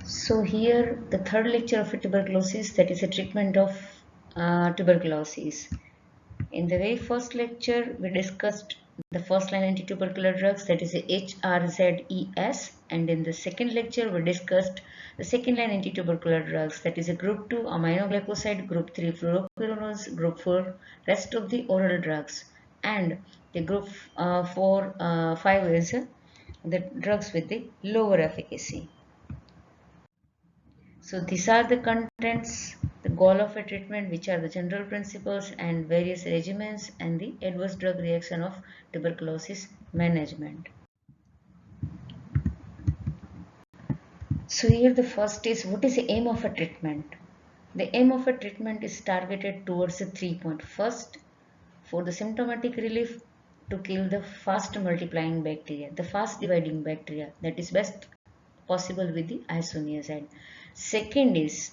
So here the third lecture of tuberculosis, that is a treatment of tuberculosis. In the very first lecture we discussed the first line anti-tubercular drugs, that is HRZES, and in the second lecture we discussed the second line anti-tubercular drugs, that is a group 2 aminoglycoside, group 3 fluoroquinolones, group 4 rest of the oral drugs, and the group 5 is the drugs with the lower efficacy. So these are the contents, the goal of a treatment, which are the general principles and various regimens, and the adverse drug reaction of tuberculosis management. So here the first is, what is the aim of a treatment? The aim of a treatment is targeted towards a 3 point. First, for the symptomatic relief, to kill the fast multiplying bacteria, the fast dividing bacteria, that is best possible with the isoniazid. Second is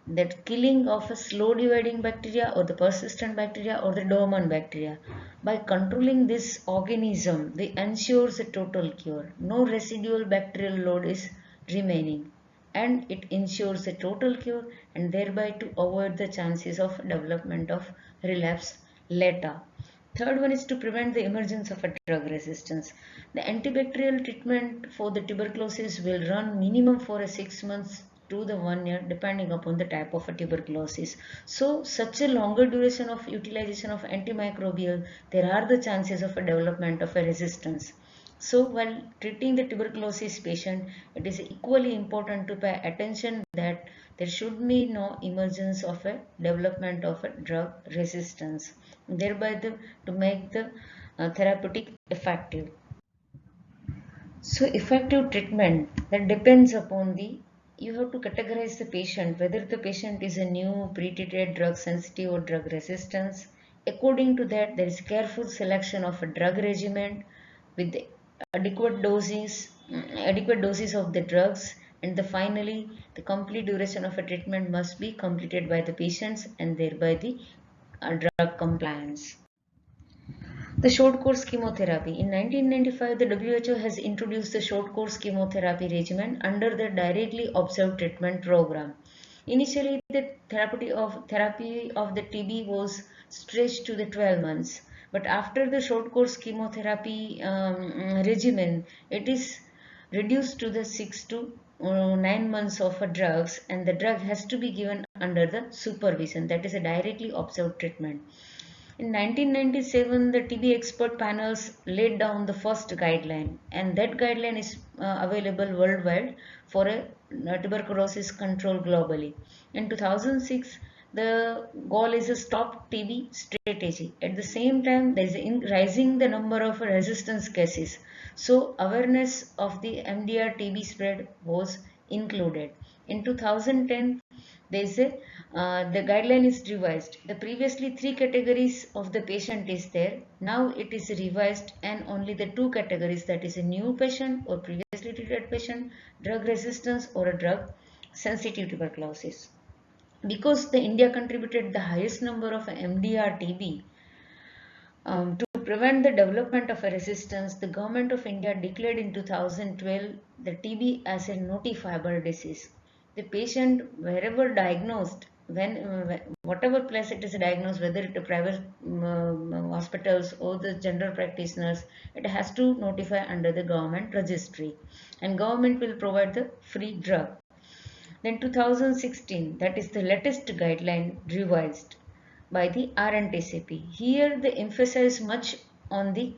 that killing of a slow dividing bacteria or the persistent bacteria or the dormant bacteria. By controlling this organism, we ensures a total cure. No residual bacterial load is remaining, and it ensures a total cure, and thereby to avoid the chances of development of relapse later. Third one is to prevent the emergence of a drug resistance. The antibacterial treatment for the tuberculosis will run minimum for a 6 months to the 1 year, depending upon the type of a tuberculosis. So such a longer duration of utilization of antimicrobial, there are the chances of a development of a resistance. So while treating the tuberculosis patient, it is equally important to pay attention that there should be no emergence of a development of a drug resistance, thereby to make the therapeutic effective. So effective treatment, that depends upon the, you have to categorize the patient, whether the patient is a new pre-treated drug sensitive or drug resistance. According to that, there is careful selection of a drug regimen with adequate doses, adequate doses of the drugs, and finally the complete duration of a treatment must be completed by the patients, and thereby the drug compliance. The short course chemotherapy. In 1995, the WHO has introduced the short course chemotherapy regimen under the directly observed treatment program. Initially, the therapy of the TB was stretched to the 12 months, but after the short course chemotherapy regimen, it is reduced to the 6 to 9 months of a drugs, and the drug has to be given under the supervision, that is a directly observed treatment. In 1997, the TB expert panels laid down the first guideline, and that guideline is available worldwide for a tuberculosis control globally. In 2006, the goal is a stop TB strategy. At the same time, there is rising the number of resistance cases. So awareness of the MDR TB spread was included. In 2010, there is a the guideline is revised. The previously three categories of the patient is there. Now it is revised, and only the two categories, that is a new patient or previously treated patient, drug resistance or a drug sensitive tuberculosis. Because the India contributed the highest number of MDR TB, to prevent the development of a resistance, the government of India declared in 2012 the TB as a notifiable disease. The patient, wherever diagnosed, whatever place it is diagnosed, whether it is private hospitals or the general practitioners, it has to notify under the government registry, and government will provide the free drug. Then 2016, that is the latest guideline revised by the RNTCP. Here they emphasize much on the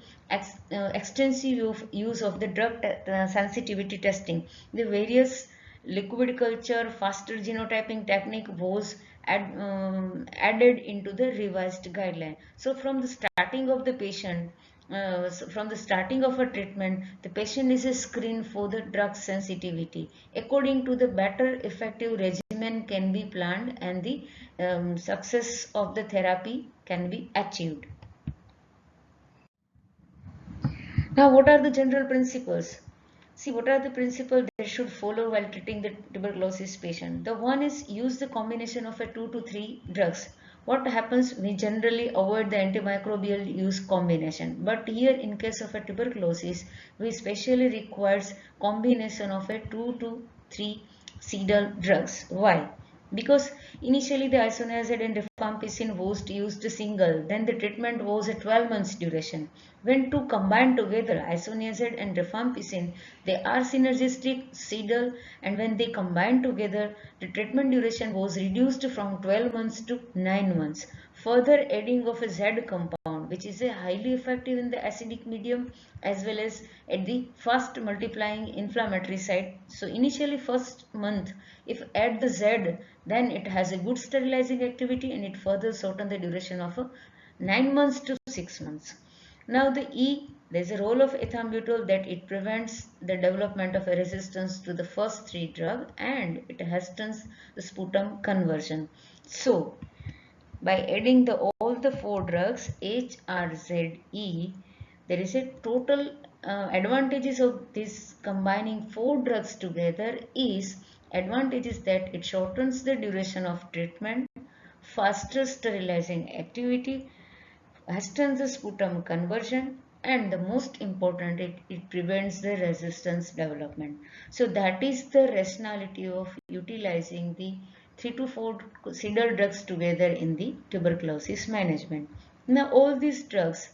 extensive use of the drug sensitivity testing. The various liquid culture, faster genotyping technique was added into the revised guideline. So from the starting of the patient, from the starting of a treatment, the patient is screened for the drug sensitivity. According to the better effective regimen can be planned, and the success of the therapy can be achieved. Now, what are the general principles? See, what are the principles they should follow while treating the tuberculosis patient? The one is use the combination of a 2 to 3 drugs. What happens? We generally avoid the antimicrobial use combination. But here, in case of a tuberculosis, we specially requires combination of a 2 to 3 Sedal drugs. Why? Because initially the isoniazid and rifampicin was used single, then the treatment was a 12 months duration. When two combined together, isoniazid and rifampicin, they are synergistic, sedal, and when they combine together, the treatment duration was reduced from 12 months to 9 months. Further adding of a Z compound, which is a highly effective in the acidic medium as well as at the fast multiplying inflammatory side. So initially first month, if add the Z, then it has a good sterilizing activity and it further shorten the duration of 9 months to 6 months. Now the E, there is a role of ethambutol that it prevents the development of a resistance to the first three drug and it hastens the sputum conversion. So by adding all the four drugs H, R, Z, E, there is a total advantages of this combining four drugs together is advantages that it shortens the duration of treatment, faster sterilizing activity, hastens the sputum conversion, and the most important, it prevents the resistance development. So that is the rationality of utilizing the 3 to 4 considered drugs together in the tuberculosis management. Now all these drugs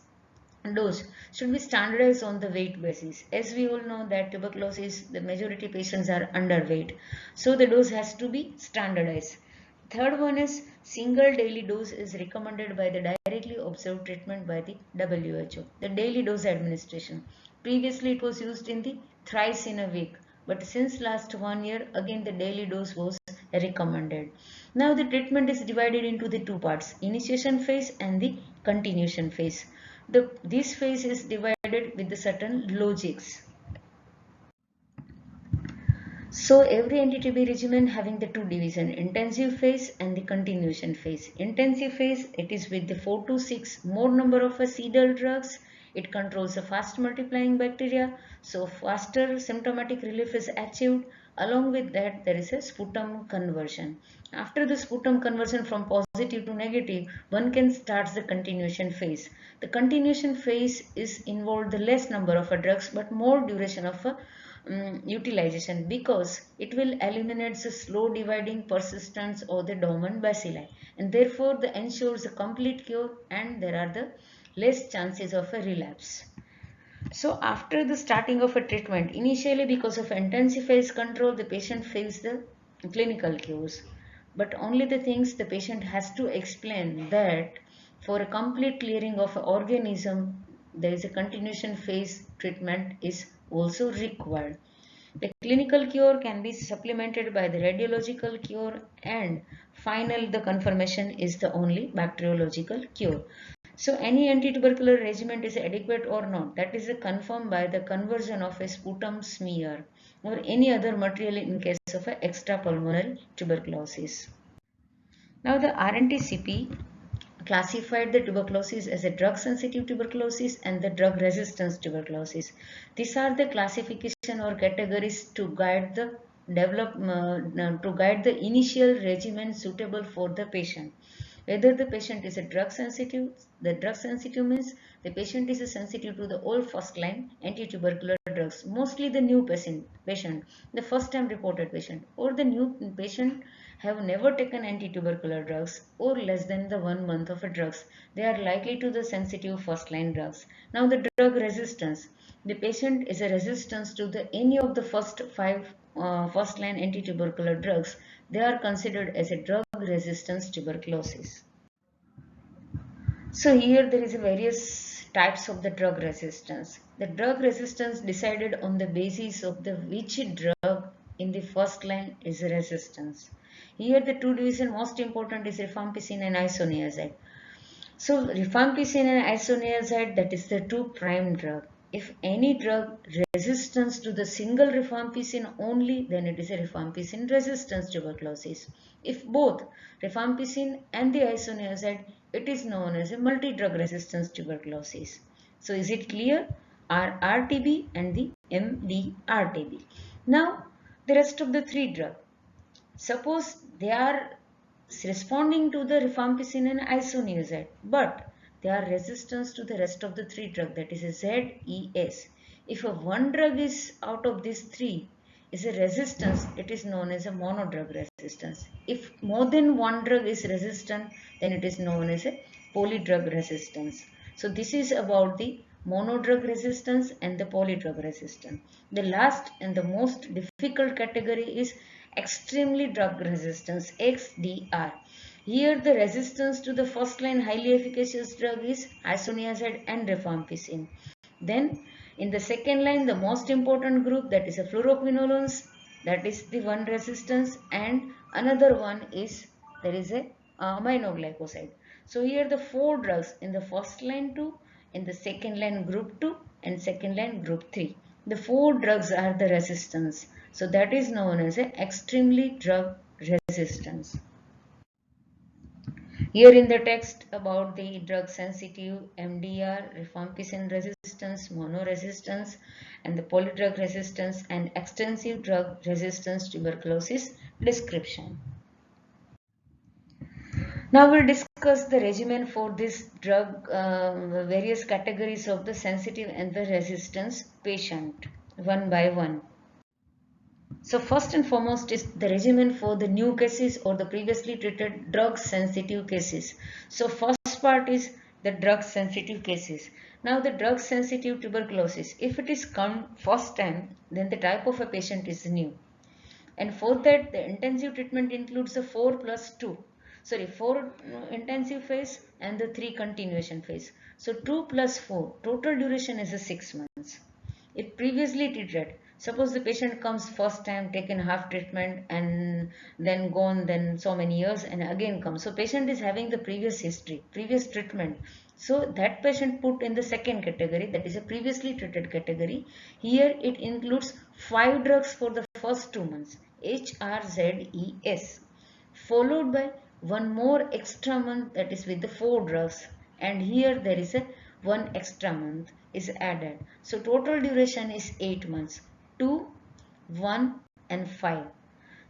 dose should be standardized on the weight basis. As we all know that tuberculosis, the majority patients are underweight. So the dose has to be standardized. Third one is single daily dose is recommended by the directly observed treatment by the WHO. The daily dose administration. Previously it was used in the thrice in a week, but since last 1 year again the daily dose was recommended. Now the treatment is divided into the two parts, initiation phase and the continuation phase. This phase is divided with the certain logics. So every anti-TB regimen having the two division, intensive phase and the continuation phase. Intensive phase, it is with the 4 to 6 more number of sedal drugs. It controls the fast multiplying bacteria. So faster symptomatic relief is achieved. Along with that, there is a sputum conversion. After the sputum conversion from positive to negative, one can start the continuation phase. The continuation phase is involved the less number of drugs but more duration of utilization because it will eliminate the slow dividing persistence or the dormant bacilli and therefore the ensures a complete cure and there are the less chances of a relapse. So after the starting of a treatment, initially because of intensive phase control, the patient feels the clinical cures. But only the things the patient has to explain that for a complete clearing of an organism, there is a continuation phase treatment is also required. The clinical cure can be supplemented by the radiological cure and final the confirmation is the only bacteriological cure. So any anti-tubercular regimen is adequate or not, that is confirmed by the conversion of a sputum smear or any other material in case of a extrapulmonary tuberculosis. Now the RNTCP classified the tuberculosis as a drug-sensitive tuberculosis and the drug-resistant tuberculosis. These are the classification or categories to guide the initial regimen suitable for the patient. Whether the patient is a drug sensitive, the drug sensitive means the patient is sensitive to the all first line anti-tubercular drugs, mostly the new patient, the first time reported patient, or the new patient have never taken anti-tubercular drugs or less than the 1 month of drugs. They are likely to the sensitive first line drugs. Now the drug resistance, the patient is a resistance to the any of the first five first line anti-tubercular drugs. They are considered as a drug resistance tuberculosis. So here there is various types of the drug resistance. The drug resistance decided on the basis of the which drug in the first line is a resistance. Here the two division most important is rifampicin and isoniazid. So rifampicin and isoniazid, that is the two prime drug. If any drug resistance to the single rifampicin only, then it is a rifampicin resistance tuberculosis. If both rifampicin and the isoniazid, it is known as a multi-drug resistance tuberculosis. So is it clear? RRTB and the MDRTB. Now the rest of the three drugs. Suppose they are responding to the rifampicin and isoniazid, but they are resistant to the rest of the three drugs, that is a Z, E, S. If a one drug is out of these three, is a resistance, it is known as a monodrug resistance. If more than one drug is resistant, then it is known as a polydrug resistance. So this is about the monodrug resistance and the polydrug resistance. The last and the most difficult category is extremely drug resistance, XDR. Here the resistance to the first line highly efficacious drug is isoniazid and rifampicin. Then in the second line, the most important group, that is a fluoroquinolones, that is the one resistance, and another one is there is a aminoglycoside. So here the four drugs in the first line 2, in the second line group 2 and second line group 3. The four drugs are the resistance. So that is known as a extremely drug resistance. Here in the text about the drug sensitive MDR, rifampicin resistance, monoresistance, and the polydrug resistance and extensive drug resistance tuberculosis description. Now we'll discuss the regimen for this drug, various categories of the sensitive and the resistance patient one by one. So first and foremost is the regimen for the new cases or the previously treated drug sensitive cases. So first part is the drug sensitive cases. Now the drug sensitive tuberculosis, if it is come first time, then the type of a patient is new. And for that the intensive treatment includes the 4 intensive phase and the 3 continuation phase. So 2 plus 4 total duration is a 6 months. If previously treated, suppose the patient comes first time, taken half treatment and then gone, then so many years and again comes. So patient is having the previous history, previous treatment. So that patient put in the second category, that is a previously treated category. Here it includes 5 drugs for the first 2 months, HRZES, followed by one more extra month, that is with the 4 drugs, and here there is a one extra month is added. So total duration is 8 months, 2, 1 and 5.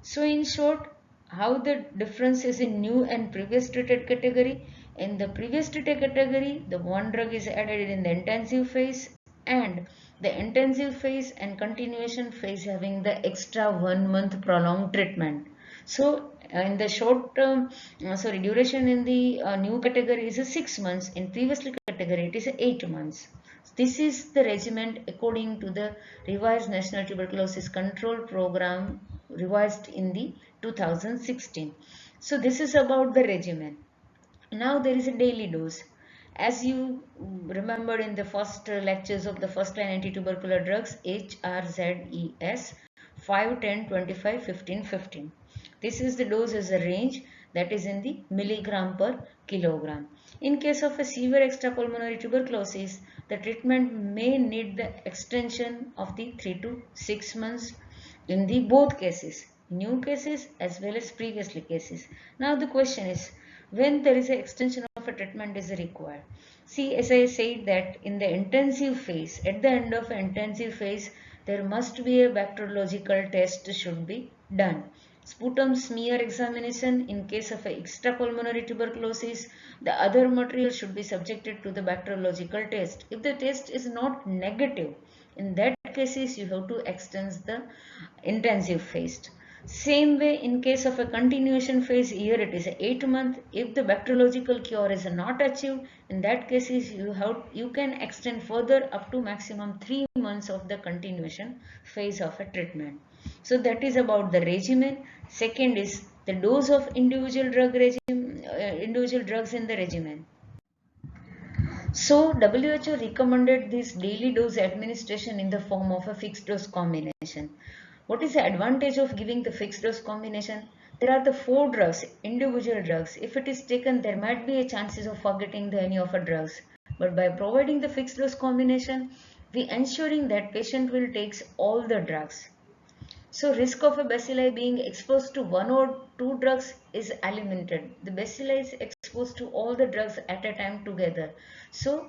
So in short, how the difference is in new and previous treated category. In the previous treated category, the one drug is added in the intensive phase, and the intensive phase and continuation phase having the extra 1 month prolonged treatment. So in the short term, duration in the new category is 6 months. In previously category, it is 8 months. This is the regimen according to the revised National Tuberculosis Control Program, revised in the 2016. So this is about the regimen. Now there is a daily dose. As you remembered in the first lectures of the first line anti-tubercular drugs, HRZES, 5, 10, 25, 15, 15. This is the dose as a range, that is in the milligram per kilogram. In case of a severe extrapulmonary tuberculosis, the treatment may need the extension of the 3 to 6 months in the both cases, new cases as well as previously cases. Now the question is, when there is an extension of a treatment is required. See, as I said that in the intensive phase, at the end of an intensive phase, there must be a bacteriological test should be done. Sputum smear examination in case of a extrapulmonary tuberculosis, the other material should be subjected to the bacteriological test. If the test is not negative, in that cases you have to extend the intensive phase. Same way in case of a continuation phase, here it is 8 months. If the bacteriological cure is not achieved, in that cases you can extend further up to maximum 3 months of the continuation phase of a treatment. So that is about the regimen. Second is the dose of individual drugs in the regimen. So WHO recommended this daily dose administration in the form of a fixed dose combination. What is the advantage of giving the fixed dose combination? There are the 4 drugs, individual drugs. If it is taken, there might be a chances of forgetting any of the drugs. But by providing the fixed dose combination, we ensuring that patient will take all the drugs. So risk of a bacilli being exposed to 1 or 2 drugs is eliminated. The bacilli is exposed to all the drugs at a time together. So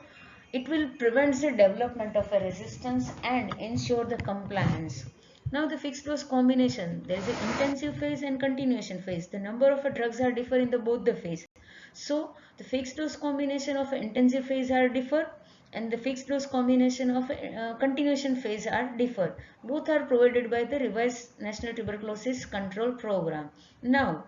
it will prevent the development of a resistance and ensure the compliance. Now the fixed dose combination, there is an intensive phase and continuation phase. The number of drugs are differ in both the phase. So the fixed dose combination of intensive phase are differ and the fixed dose combination of continuation phase are differ. Both are provided by the revised National Tuberculosis Control Program. Now,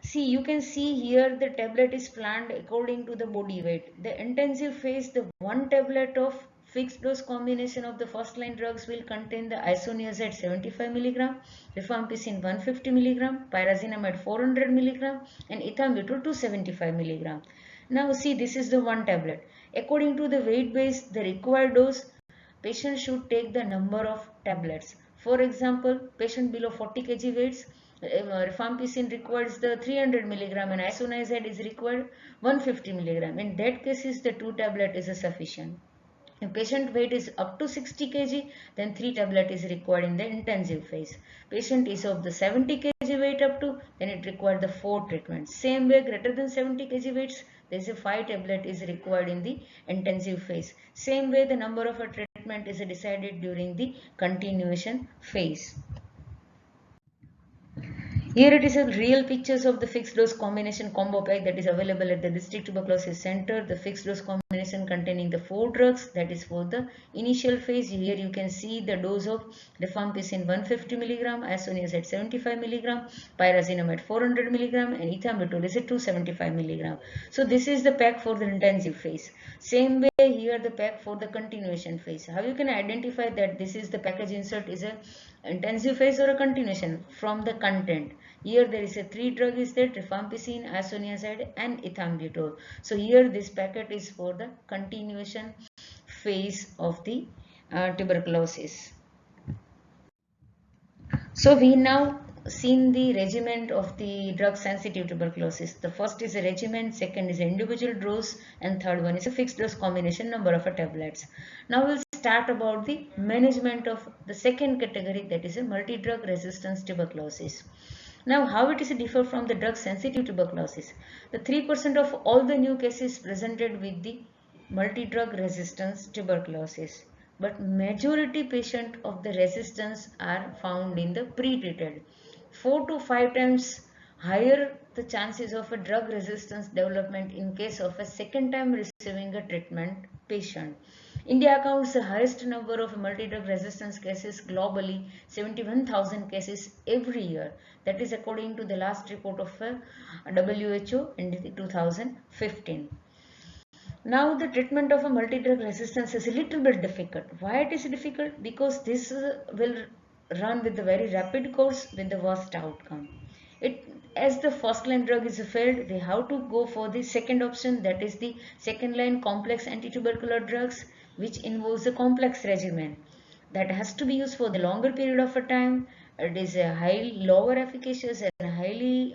see, you can see here the tablet is planned according to the body weight. The intensive phase, the one tablet of fixed dose combination of the first line drugs will contain the isoniazid 75 mg, rifampicin 150 mg, pyrazinamide 400 mg, and ethambutol 275 mg. Now see, this is the one tablet. According to the weight base, the required dose, patient should take the number of tablets. For example, patient below 40 kg weights, rifampicin requires the 300 milligram and isoniazid is required 150 milligram. In that case, the 2 tablet is sufficient. If patient weight is up to 60 kg, then 3 tablet is required in the intensive phase. Patient is of the 70 kg weight up to, then it required the 4 treatments. Same way, greater than 70 kg weights, there is a 5 tablet is required in the intensive phase. Same way, the number of a treatment is decided during the continuation phase. Here it is a real pictures of the fixed dose combination combo pack that is available at the District Tuberculosis Center. The fixed dose combination containing the 4 drugs, that is for the initial phase. Here you can see the dose of rifampicin 150 mg, isoniazid 75 mg, pyrazinamide 400 mg, and ethambutol is at 275 mg. So this is the pack for the intensive phase. Same way here the pack for the continuation phase. How you can identify that this is the package insert is a intensive phase or a continuation? From the content. Here there is a 3 drug is there, rifampicin, isoniazid and ethambutol. So here this packet is for the continuation phase of the tuberculosis. So we now seen the regimen of the drug sensitive tuberculosis. The first is a regimen, second is individual dose, and third one is a fixed dose combination number of tablets. Now we'll start about the management of the second category, that is a multi-drug resistance tuberculosis. Now how it is differ from the drug sensitive tuberculosis? The 3% of all the new cases presented with the multi-drug resistance tuberculosis, but majority patient of the resistance are found in the pre-treated. 4 to 5 times higher the chances of a drug resistance development in case of a second time receiving a treatment patient. India accounts the highest number of multi-drug resistance cases globally, 71,000 cases every year. That is according to the last report of WHO in 2015. Now the treatment of a multi-drug resistance is a little bit difficult. Why it is difficult? Because this will run with a very rapid course with the worst outcome. As the first line drug is failed, they have to go for the second option, that is the second line complex anti-tubercular drugs, which involves a complex regimen that has to be used for the longer period of a time. It is a highly lower efficacious and highly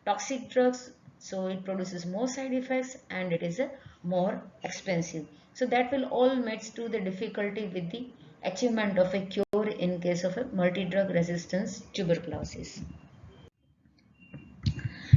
toxic drugs, so it produces more side effects and it is a more expensive. So that will all match to the difficulty with the achievement of a cure in case of a multi-drug resistance tuberculosis.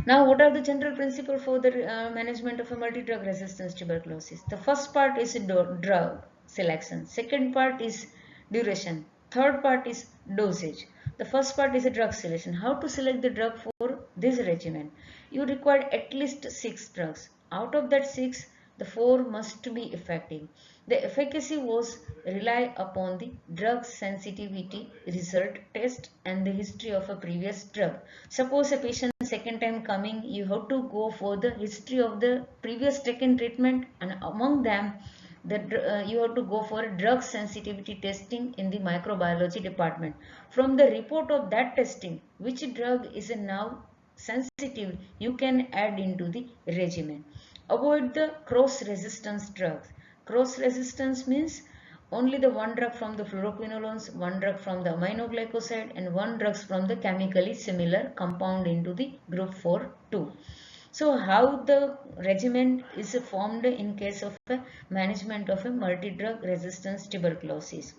Now, what are the general principles for the management of a multi-drug resistance tuberculosis? The first part is drug selection. Second part is duration. Third part is dosage. The first part is a drug selection. How to select the drug for this regimen? You require at least 6 drugs. Out of that 6, the 4 must be effective. The efficacy was rely upon the drug sensitivity result test and the history of a previous drug. Suppose a patient second time coming, you have to go for the history of the previous taken treatment, and among them you have to go for a drug sensitivity testing in the microbiology department. From the report of that testing, which drug is now sensitive, you can add into the regimen. Avoid the cross resistance drugs. Cross resistance means only the one drug from the fluoroquinolones, one drug from the aminoglycoside, and one drug from the chemically similar compound into the group 4-2. So how the regimen is formed in case of a management of a multi-drug resistance tuberculosis.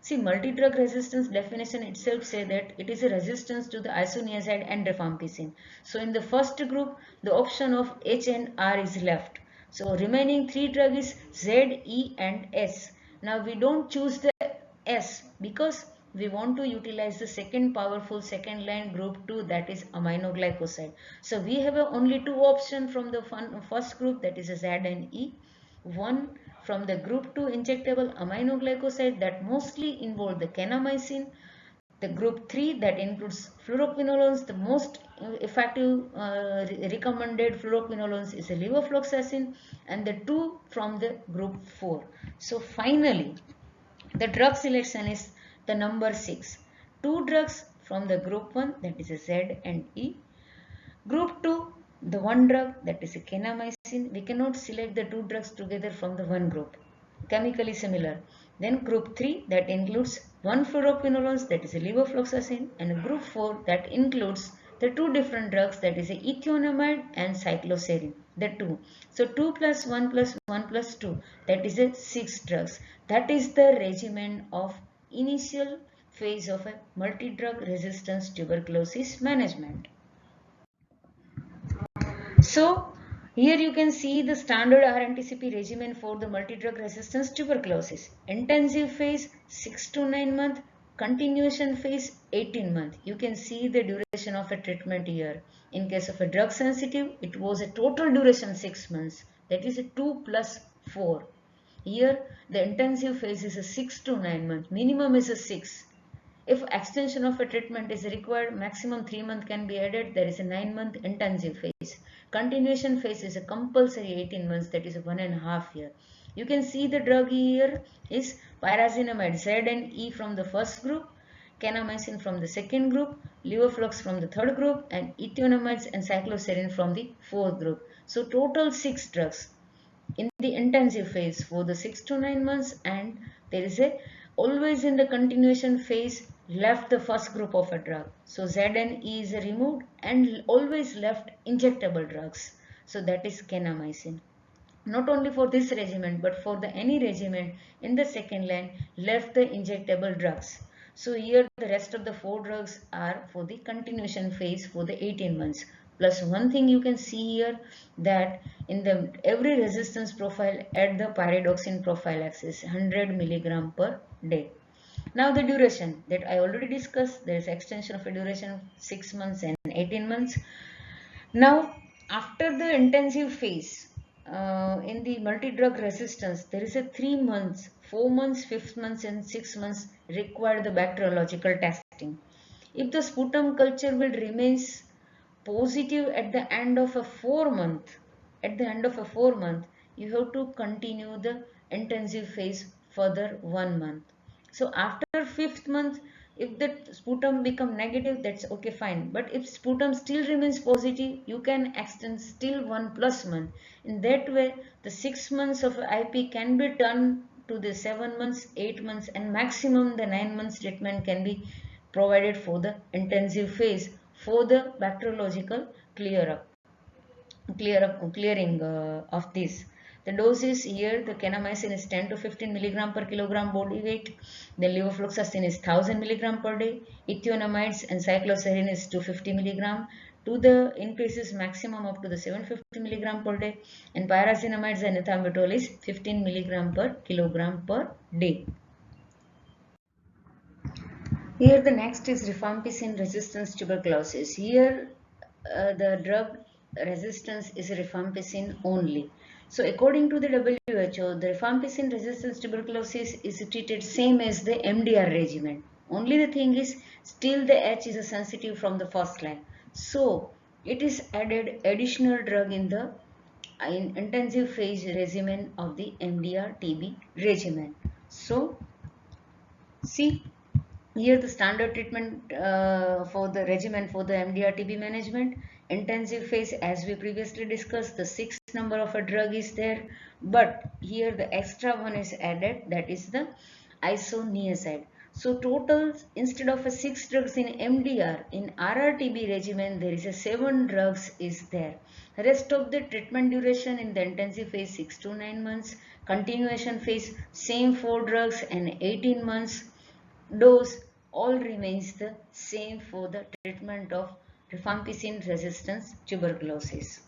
See, multi-drug resistance definition itself say that it is a resistance to the isoniazid and rifampicin. So in the first group, the option of H and R is left. So remaining 3 drug is Z, E and S. Now we don't choose the S because we want to utilize the second powerful second line group 2, that is aminoglycoside. So we have only 2 options from the first group, that is Z and E. One from the group 2 injectable aminoglycoside that mostly involve the kanamycin. The group 3 that includes fluoroquinolones, the most effective recommended fluoroquinolones is a levofloxacin, and the 2 from the group 4. So finally, the drug selection is the number 6. 2 drugs from the group 1, that is a Z and E. Group 2, the one drug, that is a kanamycin. We cannot select the 2 drugs together from the one group. Chemically similar. Then group 3 that includes 1 fluoroquinolones, that is a levofloxacin, and group 4 that includes the 2 different drugs, that is a ethionamide and cycloserine, the 2. So 2 plus 1 plus 1 plus 2, that is a 6 drugs. That is the regimen of initial phase of a multi-drug resistance tuberculosis management. So here you can see the standard RNTCP regimen for the multi-drug resistance tuberculosis. Intensive phase 6 to 9 months, continuation phase 18 months. You can see the duration of a treatment here. In case of a drug sensitive, it was a total duration 6 months. That is a 2 plus 4. Here the intensive phase is a 6 to 9 months. Minimum is a 6. If extension of a treatment is required, maximum 3 months can be added. There is a 9-month intensive phase. Continuation phase is a compulsory 18 months, that is 1.5 years. You can see the drug here is pyrazinamide Z and E from the first group, kanamycin from the second group, levoflox from the third group, and ethionamides and cycloserine from the fourth group. So total 6 drugs in the intensive phase for the 6 to 9 months, and there is a always in the continuation phase left the first group of a drug. So Z and E is removed and always left injectable drugs. So that is kanamycin. Not only for this regimen but for the any regimen in the second line left the injectable drugs. So here the rest of the 4 drugs are for the continuation phase for the 18 months. Plus one thing you can see here that in the every resistance profile at the pyridoxine prophylaxis 100 milligram per day. Now the duration that I already discussed, there is extension of a duration of 6 months and 18 months. Now after the intensive phase in the multi-drug resistance, there is a 3 months, 4 months, 5 months and 6 months require the bacteriological testing. If the sputum culture will remains positive at the end of a 4 month, you have to continue the intensive phase further 1 month. So after 5th month, if the sputum become negative, that's okay, fine. But if sputum still remains positive, you can extend still 1 plus month. In that way, the 6 months of IP can be turned to the 7 months, 8 months, and maximum the 9 months treatment can be provided for the intensive phase for the bacteriological clearing of this. The doses here, the kanamycin is 10 to 15 milligram per kilogram body weight. The levofloxacin is 1000 milligram per day. Ethionamides and cycloserine is 250 milligram. To the increases maximum up to the 750 milligram per day. And pyrazinamides and ethambutol is 15 milligram per kilogram per day. Here the next is rifampicin resistance tuberculosis. Here the drug resistance is rifampicin only. So according to the WHO, the rifampicin resistance tuberculosis is treated same as the MDR regimen. Only the thing is still the H is a sensitive from the first line. So it is added additional drug in the intensive phase regimen of the MDR TB regimen. So see here the standard treatment for the regimen for the MDR TB management. Intensive phase, as we previously discussed, the 6th number of a drug is there, but here the extra one is added, that is the isoniazid. So total, instead of a 6 drugs in MDR, in RRTB regimen there is a 7 drugs is there. Rest of the treatment duration in the intensive phase 6 to 9 months, continuation phase same 4 drugs and 18 months. Dose all remains the same for the treatment of rifampicin resistance tuberculosis.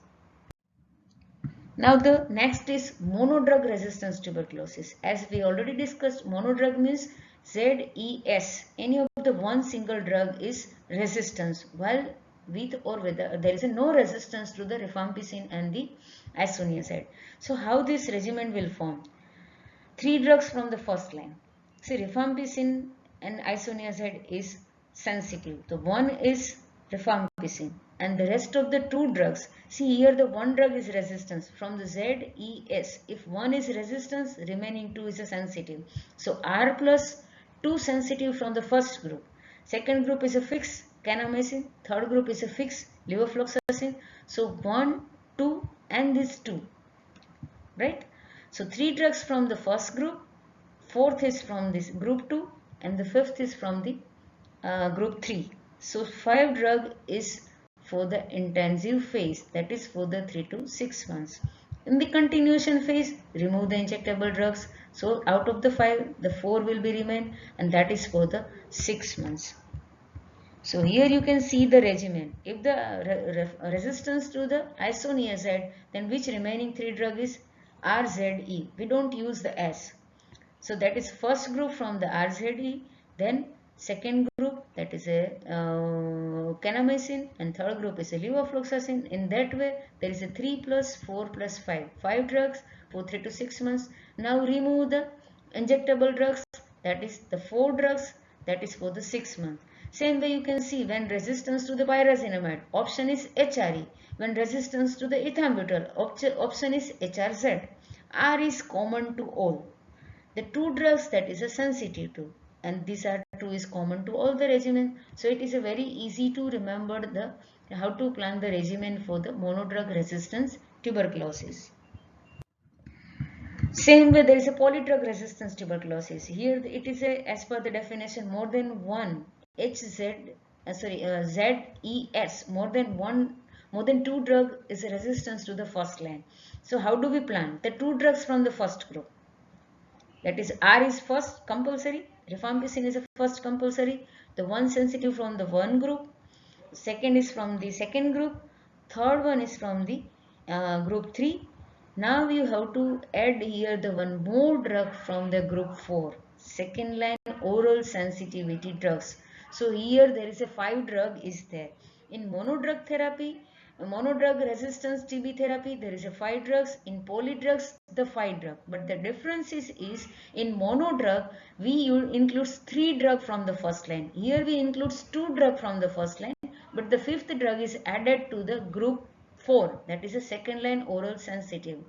Now the next is monodrug resistance tuberculosis. As we already discussed, monodrug means ZES. Any of the one single drug is resistance, while with or without there is no resistance to the rifampicin and the isoniazid. So how this regimen will form? Three drugs from the first line. See, rifampicin and isoniazid is sensitive. The one is rifampicin and the rest of the two drugs. See here the one drug is resistance from the ZES. If one is resistance, remaining two is a sensitive. So R plus 2 sensitive from the first group. Second group is a fixed kanamycin. Third group is a fixed levofloxacin. So 1, 2 and these 2. Right? So 3 drugs from the first group, fourth is from this group 2 and the fifth is from the group 3. So 5 drug is for the intensive phase, that is for the 3 to 6 months. In the continuation phase, remove the injectable drugs. So out of the 5, the 4 will be remain and that is for the 6 months. So here you can see the regimen. If the resistance to the isoniazid, then which remaining 3 drug is RZE. We don't use the S. So that is first group from the RZE, then second group that is a kanamycin and third group is a levofloxacin. In that way there is a 3 plus 4 plus 5. 5 drugs for 3 to 6 months. Now remove the injectable drugs, that is the 4 drugs, that is for the 6 months. Same way you can see when resistance to the pyrazinamide, option is HRE. When resistance to the ethambutol, option is HRZ. R is common to all. The 2 drugs that is a sensitive to, and these are 2 is common to all the regimen. So it is a very easy to remember the how to plan the regimen for the monodrug resistance tuberculosis. Same way there is a polydrug resistance tuberculosis. Here it is a, as per the definition, more than one ZES, more than 2 drug is a resistance to the first line. So how do we plan? The 2 drugs from the first group. That is R is first compulsory, rifampicin is a first compulsory, the one sensitive from the one group, second is from the second group, third one is from the group 3. Now you have to add here the one more drug from the group 4, second line oral sensitivity drugs. So here there is a 5 drug is there. In monodrug therapy, monodrug resistance TB therapy, there is a 5 drugs. In polydrugs, the 5 drug. But the difference is in monodrug, we includes 3 drug from the first line. Here we includes 2 drug from the first line. But the 5th drug is added to the group 4. That is a second line oral sensitive.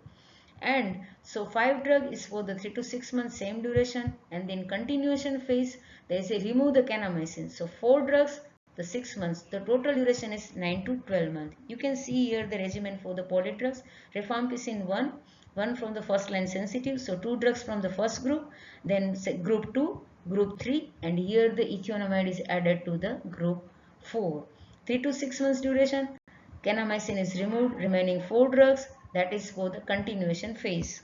And so 5 drug is for the 3 to 6 months same duration, and in continuation phase there is a remove the kanamycin. So 4 drugs the 6 months, the total duration is 9 to 12 months. You can see here the regimen for the polydrugs. Rifampicin 1 from the first line sensitive, so 2 drugs from the first group, then group 2, group 3, and here the ethionamide is added to the group 4. 3 to 6 months duration, kanamycin is removed, remaining 4 drugs, that is for the continuation phase.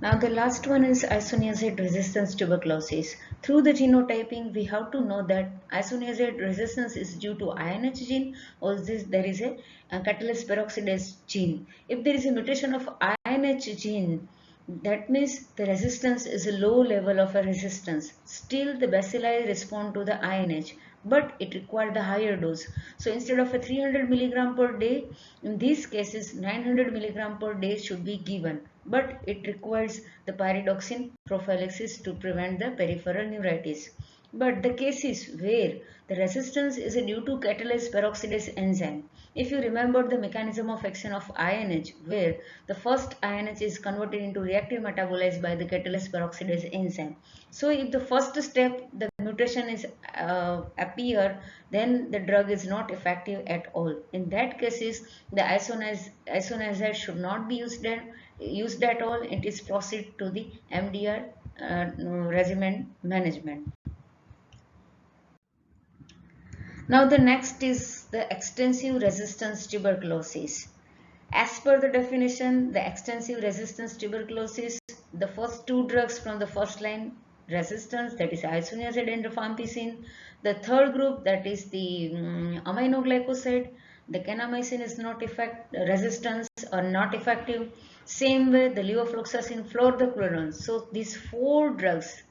Now the last one is isoniazid resistance tuberculosis. Through the genotyping, we have to know that isoniazid resistance is due to INH gene, or there is a catalase peroxidase gene. If there is a mutation of INH gene, that means the resistance is a low level of a resistance. Still the bacilli respond to the INH, but it required the higher dose. So instead of a 300 milligram per day, in these cases 900 milligram per day should be given. But it requires the pyridoxine prophylaxis to prevent the peripheral neuritis. But the cases where the resistance is due to catalase peroxidase enzyme. If you remember the mechanism of action of INH, where the first INH is converted into reactive metabolites by the catalase peroxidase enzyme. So if the first step the mutation is appear, then the drug is not effective at all. In that cases, the isoniazid should not be used at all. It is proceed to the MDR regimen management. Now the next is the extensive resistance tuberculosis. As per the definition, the extensive resistance tuberculosis, the first 2 drugs from the first line resistance, that is isoniazid and rifampicin. The third group, that is the aminoglycoside, the kanamycin is not resistance or not effective. Same way the levofloxacin, fluoroquinolone. So these 4 drugs,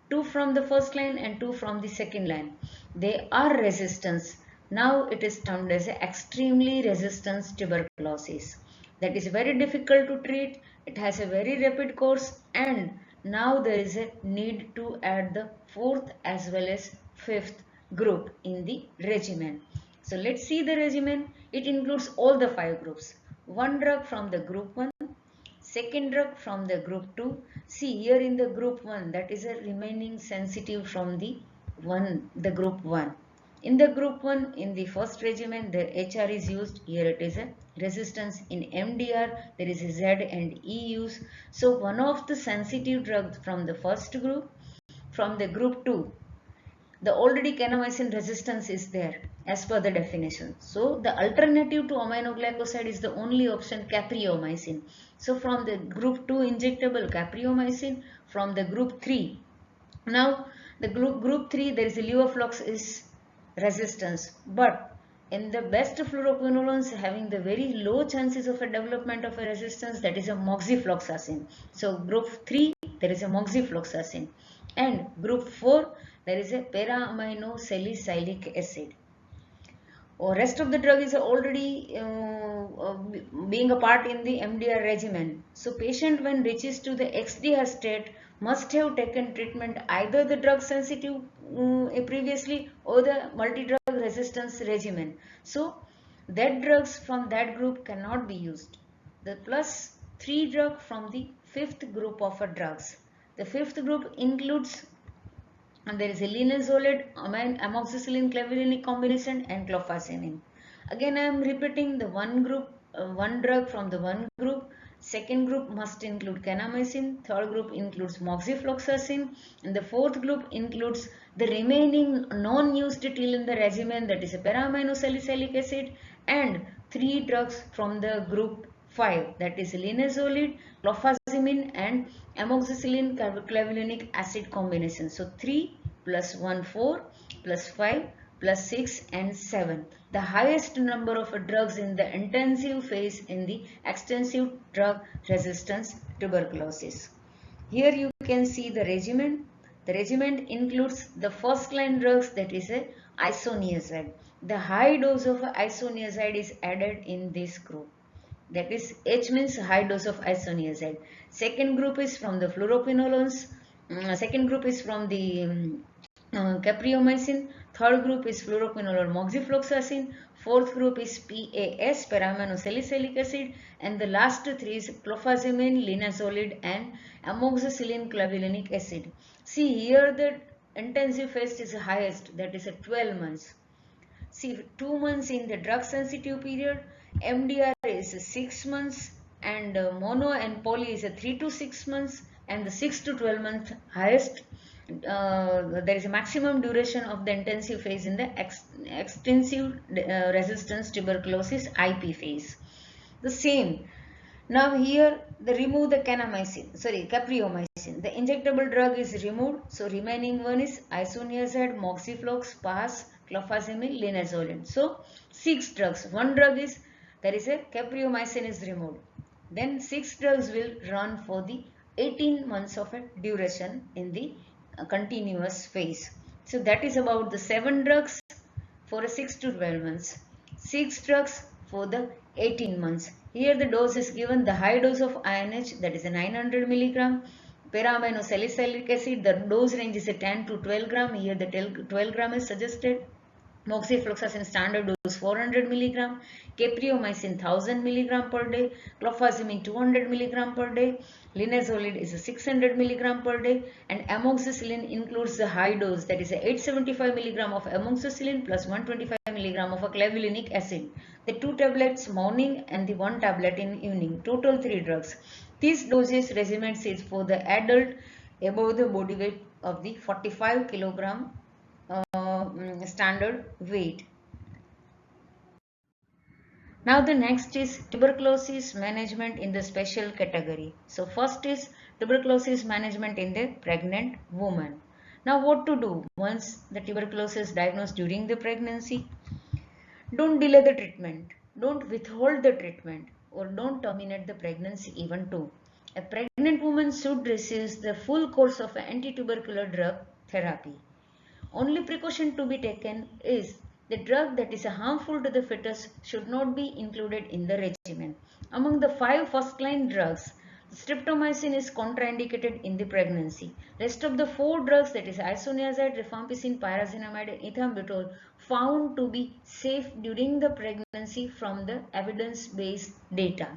2 from the first line and 2 from the second line, they are resistance. Now it is termed as extremely resistant tuberculosis. that is very difficult to treat. It has a very rapid course, and now there is a need to add the fourth as well as fifth group in the regimen. So let's see the regimen. It includes all the 5 groups. One drug from the group 1, second drug from the group 2. See here in the group 1, that is a remaining sensitive from the group 1. In the group 1, in the first regimen, the HR is used. Here it is a resistance. In MDR, there is a Z and E use. So one of the sensitive drugs from the first group, from the group 2, the already kanamycin resistance is there as per the definition. So the alternative to aminoglycoside is the only option, capreomycin. So from the group 2 injectable capreomycin, from the group 3. Now the group 3 there is a levoflox is resistance, but in the best fluoroquinolones having the very low chances of a development of a resistance, that is a moxifloxacin. So group 3 there is a moxifloxacin, and group 4 there is a para-amino salicylic acid. Or rest of the drug is already being a part in the MDR regimen. So patient when reaches to the XDR state must have taken treatment either the drug sensitive previously or the multi-drug resistance regimen. So that drugs from that group cannot be used. The plus 3 drug from the fifth group of drugs. The fifth group includes, and there is a linezolid, amoxicillin clavulanic combination, and clofazimine. Again I am repeating the one drug from the one group. Second group must include kanamycin, third group includes moxifloxacin, and the fourth group includes the remaining non-used till in the regimen, that is a para-aminosalicylic acid, and 3 drugs from the group 5, that is linezolid, clofazimine, and amoxicillin clavulanic acid combination. So 3 plus 1 4 plus 5 plus 6 and 7. The highest number of drugs in the intensive phase in the extensive drug resistance tuberculosis. Here you can see the regimen. The regimen includes the first line drugs, that is a isoniazid. The high dose of isoniazid is added in this group. That is, H means high dose of isoniazid. Second group is from the fluoroquinolones. Second group is from the capreomycin. Third group is fluoroquinolone moxifloxacin. Fourth group is PAS, para-aminosalicylic acid. And the last 3 is clofazimine, linezolid, and amoxicillin clavulanic acid. See here the intensive phase is highest, that is at 12 months. See, 2 months in the drug sensitive period, MDR is 6 months, and mono and poly is 3 to 6 months, and the 6 to 12 months highest. There is a maximum duration of the intensive phase in the extensive resistance tuberculosis IP phase. The same. Now here the remove the capreomycin. The injectable drug is removed. So remaining one is isoniazid, moxiflox, PAS, clofazimine, linezolid. So 6 drugs. One drug is, there is a capreomycin is removed. Then 6 drugs will run for the 18 months of a duration in the continuous phase. So that is about the 7 drugs for a 6 to 12 months. 6 drugs for the 18 months. Here the dose is given, the high dose of INH, that is a 900 milligram. Para-aminosalicylic acid, the dose range is a 10 to 12 gram. Here the 12 gram is suggested. Moxifloxacin standard dose 400 milligram. Capreomycin 1000 milligram per day. Clofazimine 200 milligram per day. Linezolid is a 600 milligram per day, and amoxicillin includes the high dose, that is a 875 milligram of amoxicillin plus 125 milligram of a clavulanic acid. The 2 tablets morning and the 1 tablet in evening. Total 3 drugs. These doses regimen is for the adult above the body weight of the 45 kilogram standard weight. Now the next is tuberculosis management in the special category. So first is tuberculosis management in the pregnant woman. Now what to do once the tuberculosis is diagnosed during the pregnancy? Don't delay the treatment. Don't withhold the treatment, or don't terminate the pregnancy even too. A pregnant woman should receive the full course of anti-tubercular drug therapy. Only precaution to be taken is the drug that is harmful to the fetus should not be included in the regimen. Among the 5 first-line drugs, streptomycin is contraindicated in the pregnancy. Rest of the 4 drugs, that is isoniazid, rifampicin, pyrazinamide and ethambutol, found to be safe during the pregnancy from the evidence-based data.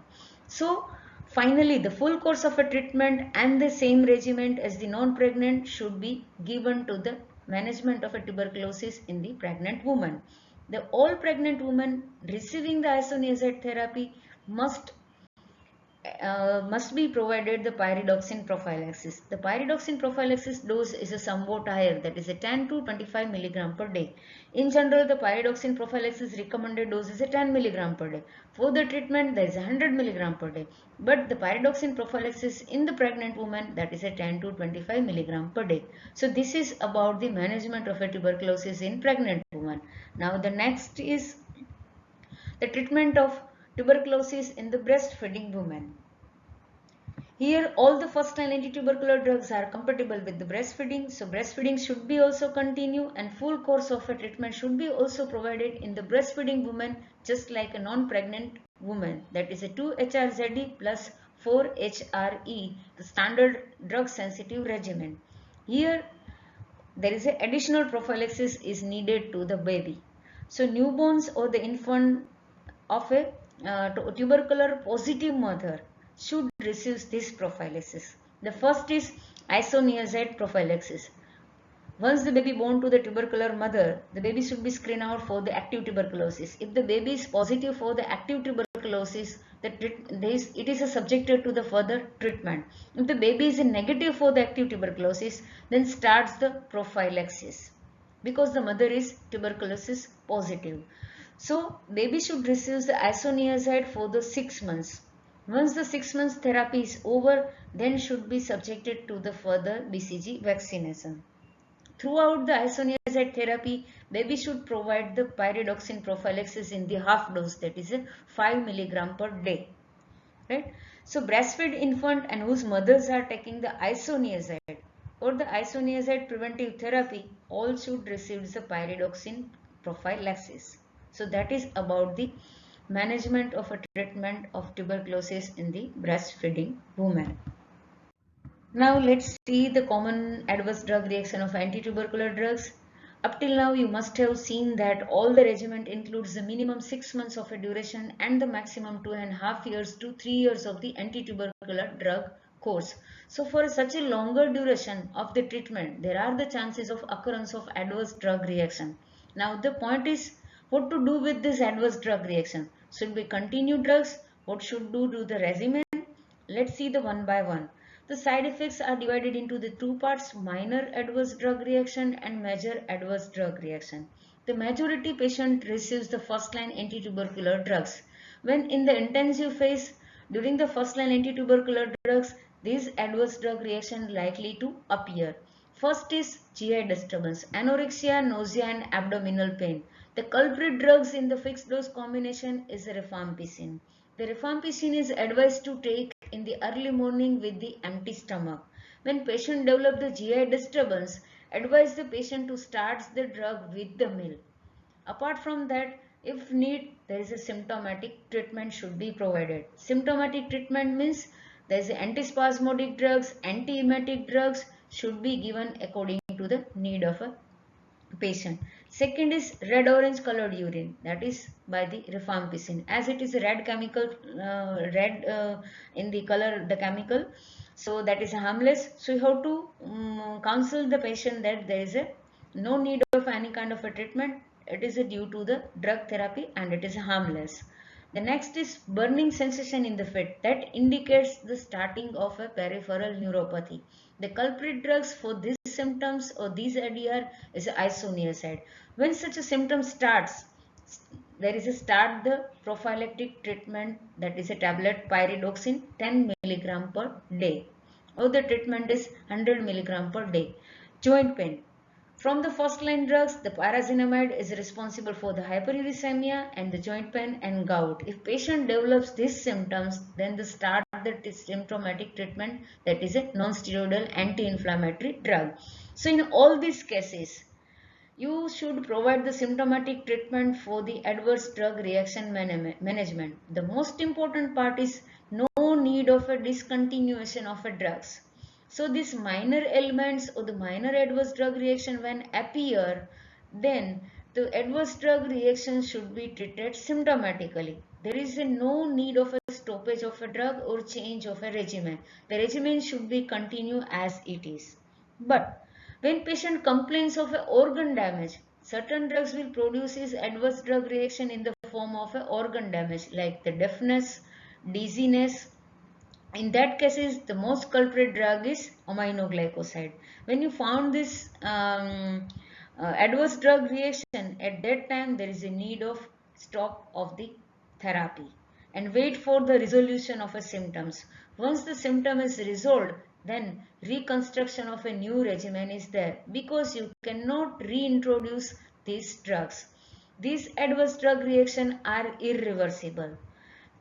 So finally, the full course of a treatment and the same regimen as the non-pregnant should be given to the management of a tuberculosis in the pregnant woman. The all pregnant women receiving the isoniazid therapy must be provided the pyridoxine prophylaxis. The pyridoxine prophylaxis dose is a somewhat higher, that is a 10 to 25 milligram per day. In general, the pyridoxine prophylaxis recommended dose is a 10 milligram per day. For the treatment, there is a 100 milligram per day. But the pyridoxine prophylaxis in the pregnant woman, that is a 10 to 25 milligram per day. So this is about the management of a tuberculosis in pregnant woman. Now the next is the treatment of tuberculosis in the breastfeeding woman. Here all the first line anti-tubercular drugs are compatible with the breastfeeding. So breastfeeding should be also continue and full course of a treatment should be also provided in the breastfeeding woman just like a non-pregnant woman. That is a 2-HRZE plus 4-HRE, the standard drug sensitive regimen. Here there is an additional prophylaxis is needed to the baby. So newborns or the infant of a tubercular positive mother should receive this prophylaxis. The first is isoniazid prophylaxis. Once the baby born to the tubercular mother, the baby should be screened out for the active tuberculosis. If the baby is positive for the active tuberculosis, it is subjected to the further treatment. If the baby is negative for the active tuberculosis, then starts the prophylaxis because the mother is tuberculosis positive. So baby should receive the isoniazid for the 6 months. Once the 6 months therapy is over, then should be subjected to the further BCG vaccination. Throughout the isoniazid therapy, baby should provide the pyridoxine prophylaxis in the half dose, that is a 5 milligram per day. Right? So breastfed infant and whose mothers are taking the isoniazid or the isoniazid preventive therapy all should receive the pyridoxine prophylaxis. So that is about the management of a treatment of tuberculosis in the breastfeeding woman. Now let's see the common adverse drug reaction of anti-tubercular drugs. Up till now you must have seen that all the regimen includes the minimum 6 months of a duration and the maximum 2.5 years to 3 years of the anti-tubercular drug course. So for such a longer duration of the treatment, there are the chances of occurrence of adverse drug reaction. Now the point is what to do with this adverse drug reaction. Should we continue drugs? What should do to the regimen? Let's see the one by one. The side effects are divided into the two parts, minor adverse drug reaction and major adverse drug reaction. The majority patient receives the first line anti-tubercular drugs. When in the intensive phase, during the first line anti-tubercular drugs, these adverse drug reaction likely to appear. First is GI disturbance, anorexia, nausea and abdominal pain. The culprit drugs in the fixed dose combination is rifampicin. The rifampicin is advised to take in the early morning with the empty stomach. When patient develop the GI disturbance, advise the patient to start the drug with the meal. Apart from that, if need, there is a symptomatic treatment should be provided. Symptomatic treatment means there is antispasmodic drugs, anti-emetic drugs should be given according to the need of a patient. Second is red orange colored urine, that is by the rifampicin, as it is a red chemical, red in the color the chemical, so that is harmless. So you have to counsel the patient that there is a no need of any kind of a treatment, it is due to the drug therapy and it is harmless. The next is burning sensation in the feet, that indicates the starting of a peripheral neuropathy. The culprit drugs for these symptoms or these ADR is isoniazid. When such a symptom starts, there is a start the prophylactic treatment, that is a tablet pyridoxine 10 milligram per day, or the treatment is 100 milligram per day. Joint pain. From the first line drugs, the pyrazinamide is responsible for the hyperuricemia and the joint pain and gout. If patient develops these symptoms, then they start the symptomatic treatment, that is a non-steroidal anti-inflammatory drug. So in all these cases, You should provide the symptomatic treatment for the adverse drug reaction management. The most important part is no need of a discontinuation of a drugs. So these minor ailments or the minor adverse drug reaction when appear, then the adverse drug reaction should be treated symptomatically. There is no need of a stoppage of a drug or change of a regimen. The regimen should be continue as it is. But when patient complains of a organ damage, certain drugs will produce his adverse drug reaction in the form of a organ damage like the deafness, dizziness. In that cases, the most culprit drug is aminoglycoside. When you found this adverse drug reaction, at that time there is a need of stop of the therapy and wait for the resolution of a symptoms. Once the symptom is resolved, then reconstruction of a new regimen is there because you cannot reintroduce these drugs. These adverse drug reactions are irreversible.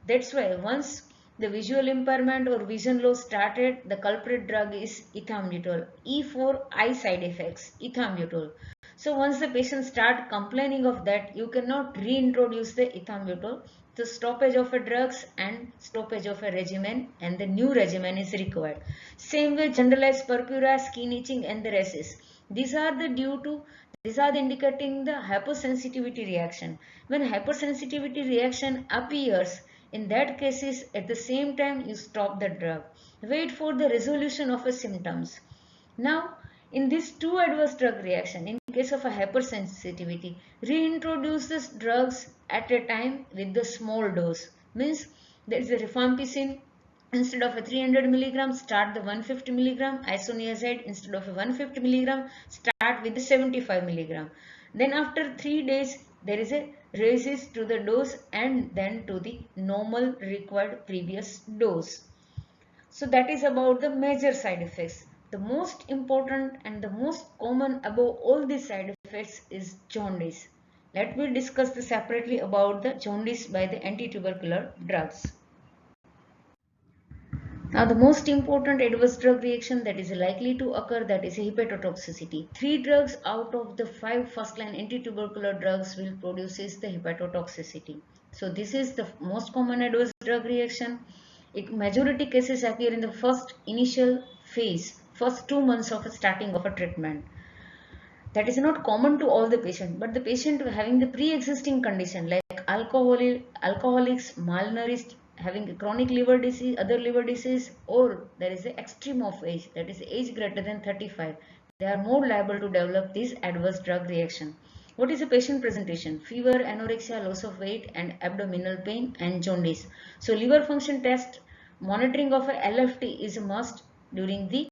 That's why once the visual impairment or vision loss started, the culprit drug is ethambutol. E for eye side effects, ethambutol. So once the patient start complaining of that, you cannot reintroduce the ethambutol. The stoppage of a drugs and stoppage of a regimen and the new regimen is required. Same with generalized purpura, skin itching and the rashes. These are the due to these are indicating the hypersensitivity reaction. When hypersensitivity reaction appears, in that cases at the same time you stop the drug. Wait for the resolution of a symptoms. Now in these two adverse drug reaction, in case of a hypersensitivity, reintroduce these drugs at a time with the small dose. Means there is a rifampicin. Instead of a 300 milligram, start the 150 milligram. Isoniazid, instead of a 150 milligram, start with the 75 milligram. Then after 3 days, there is a raises to the dose and then to the normal required previous dose. So that is about the major side effects. The most important and the most common above all these side effects is jaundice. Let me discuss separately about the jaundice by the anti-tubercular drugs. Now the most important adverse drug reaction that is likely to occur, that is hepatotoxicity. 3 drugs out of the 5 first line anti-tubercular drugs will produces the hepatotoxicity. So this is the most common adverse drug reaction. Majority cases appear in the first initial phase, first 2 months of a starting of a treatment. That is not common to all the patients, but the patient having the pre-existing condition like alcoholics, malnourished, having chronic liver disease, other liver disease, or there is the extreme of age, that is age greater than 35, they are more liable to develop this adverse drug reaction. What is the patient presentation? Fever, anorexia, loss of weight and abdominal pain and jaundice. So liver function test, monitoring of a LFT is a must during the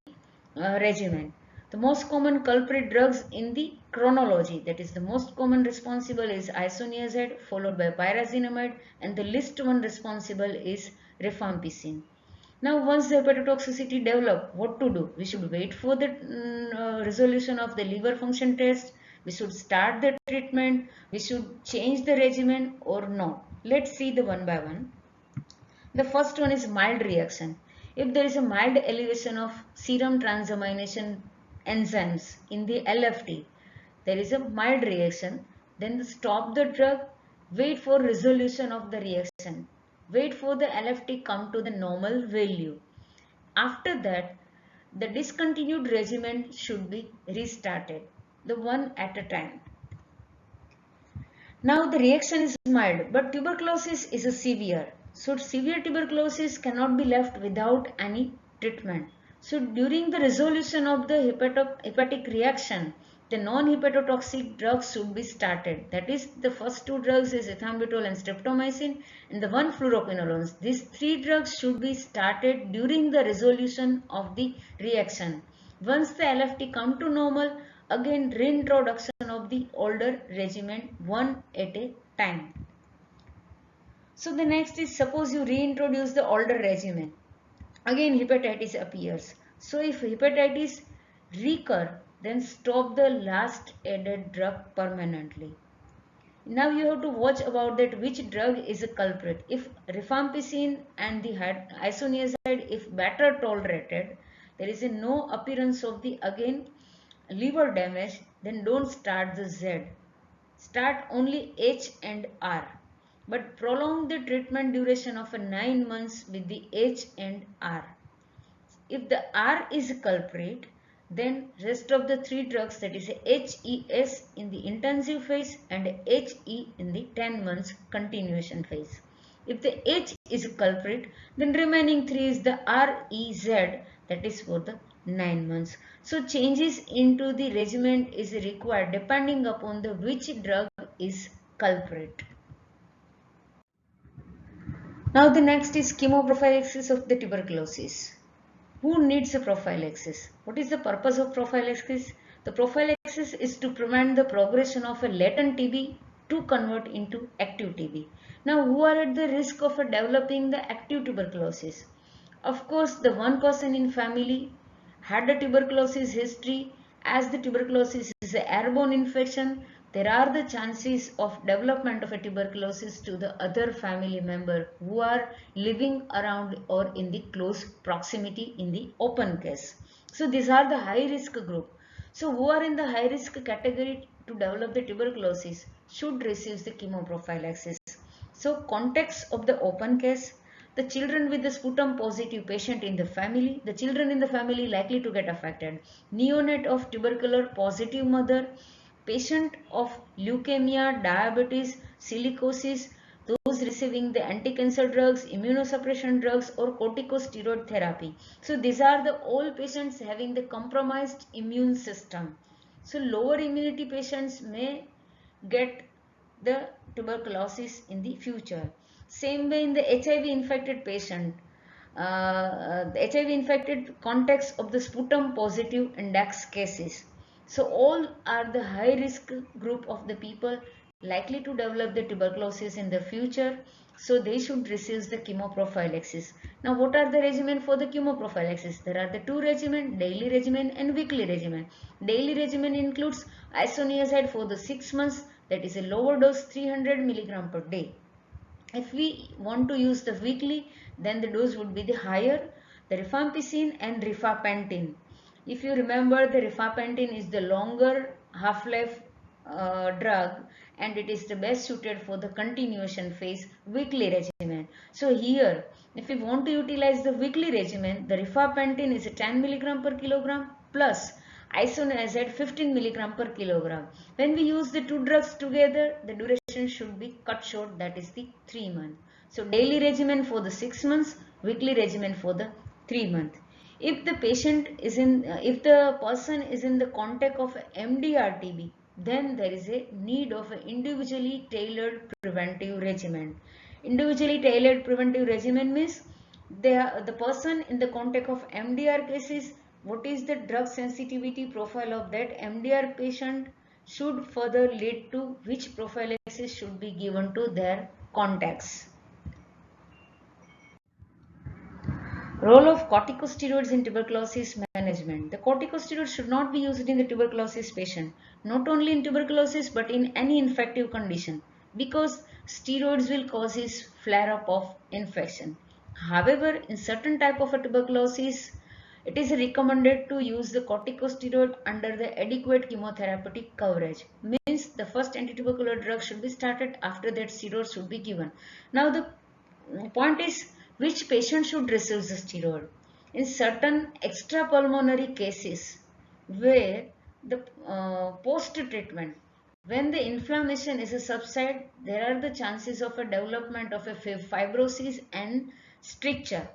regimen. The most common culprit drugs in the chronology, that is the most common responsible is isoniazid followed by pyrazinamide and the least one responsible is rifampicin. Now once the hepatotoxicity develop, what to do? We should wait for the resolution of the liver function test. We should start the treatment. We should change the regimen or not. Let's see the one by one. The first one is mild reaction. If there is a mild elevation of serum transamination enzymes in the LFT, there is a mild reaction, then stop the drug, wait for resolution of the reaction. Wait for the LFT come to the normal value. After that, the discontinued regimen should be restarted, the one at a time. Now the reaction is mild, but tuberculosis is a severe. So severe tuberculosis cannot be left without any treatment. So during the resolution of the hepatic reaction, the non-hepatotoxic drugs should be started. That is, the first 2 drugs is ethambutol and streptomycin and the 1 fluoroquinolones. These 3 drugs should be started during the resolution of the reaction. Once the LFT come to normal, again reintroduction of the older regimen one at a time. So the next is, suppose you reintroduce the older regimen. Again hepatitis appears. So if hepatitis recur, then stop the last added drug permanently. Now you have to watch about that which drug is a culprit. If rifampicin and the isoniazid, if better tolerated, there is no appearance of the again liver damage, then don't start the Z. Start only H and R. But prolong the treatment duration of 9 months with the H and R. If the R is a culprit, then rest of the 3 drugs, that is HES in the intensive phase and HE in the 10 months continuation phase. If the H is a culprit, then remaining 3 is the REZ, that is for the 9 months. So changes into the regimen is required depending upon the which drug is culprit. Now the next is chemoprophylaxis of the tuberculosis. Who needs a prophylaxis? What is the purpose of prophylaxis? The prophylaxis is to prevent the progression of a latent TB to convert into active TB. Now, who are at the risk of developing the active tuberculosis? Of course, the one person in family had a tuberculosis history. As the tuberculosis is an airborne infection, there are the chances of development of a tuberculosis to the other family member who are living around or in the close proximity in the open case. So these are the high risk group. So who are in the high risk category to develop the tuberculosis should receive the chemoprophylaxis. So context of the open case, the children with the sputum positive patient in the family, the children in the family likely to get affected, neonate of tubercular positive mother, patient of leukemia, diabetes, silicosis, those receiving the anti-cancer drugs, immunosuppression drugs or corticosteroid therapy. So these are the all patients having the compromised immune system. So lower immunity patients may get the tuberculosis in the future. Same way in the HIV infected patient, the HIV infected context of the sputum positive index cases. So all are the high risk group of the people likely to develop the tuberculosis in the future. So they should receive the chemoprophylaxis. Now what are the regimen for the chemoprophylaxis? There are the 2 regimen, daily regimen and weekly regimen. Daily regimen includes isoniazid for the 6 months, that is a lower dose 300 mg per day. If we want to use the weekly, then the dose would be the higher, the rifampicin and rifapentin. If you remember, the rifapentin is the longer half-life drug and it is the best suited for the continuation phase weekly regimen. So here, if we want to utilize the weekly regimen, the rifapentin is a 10 mg per kilogram plus isoniazid 15 mg per kilogram. When we use the 2 drugs together, the duration should be cut short, that is the 3 months. So daily regimen for the 6 months, weekly regimen for the 3 months. If the patient is in, if the person is in the contact of MDR TB, then there is a need of an individually tailored preventive regimen. Individually tailored preventive regimen means the person in the context of MDR cases, what is the drug sensitivity profile of that MDR patient should further lead to which prophylaxis should be given to their contacts. Role of corticosteroids in tuberculosis management. The corticosteroids should not be used in the tuberculosis patient, not only in tuberculosis but in any infective condition, because steroids will cause his flare-up of infection. However, in certain type of a tuberculosis, it is recommended to use the corticosteroid under the adequate chemotherapeutic coverage. Means the first antitubercular drug should be started, after that steroid should be given. Now the point is, which patient should receive the steroid? In certain extrapulmonary cases where the post-treatment, when the inflammation is a subside, there are the chances of a development of a fibrosis and stricture.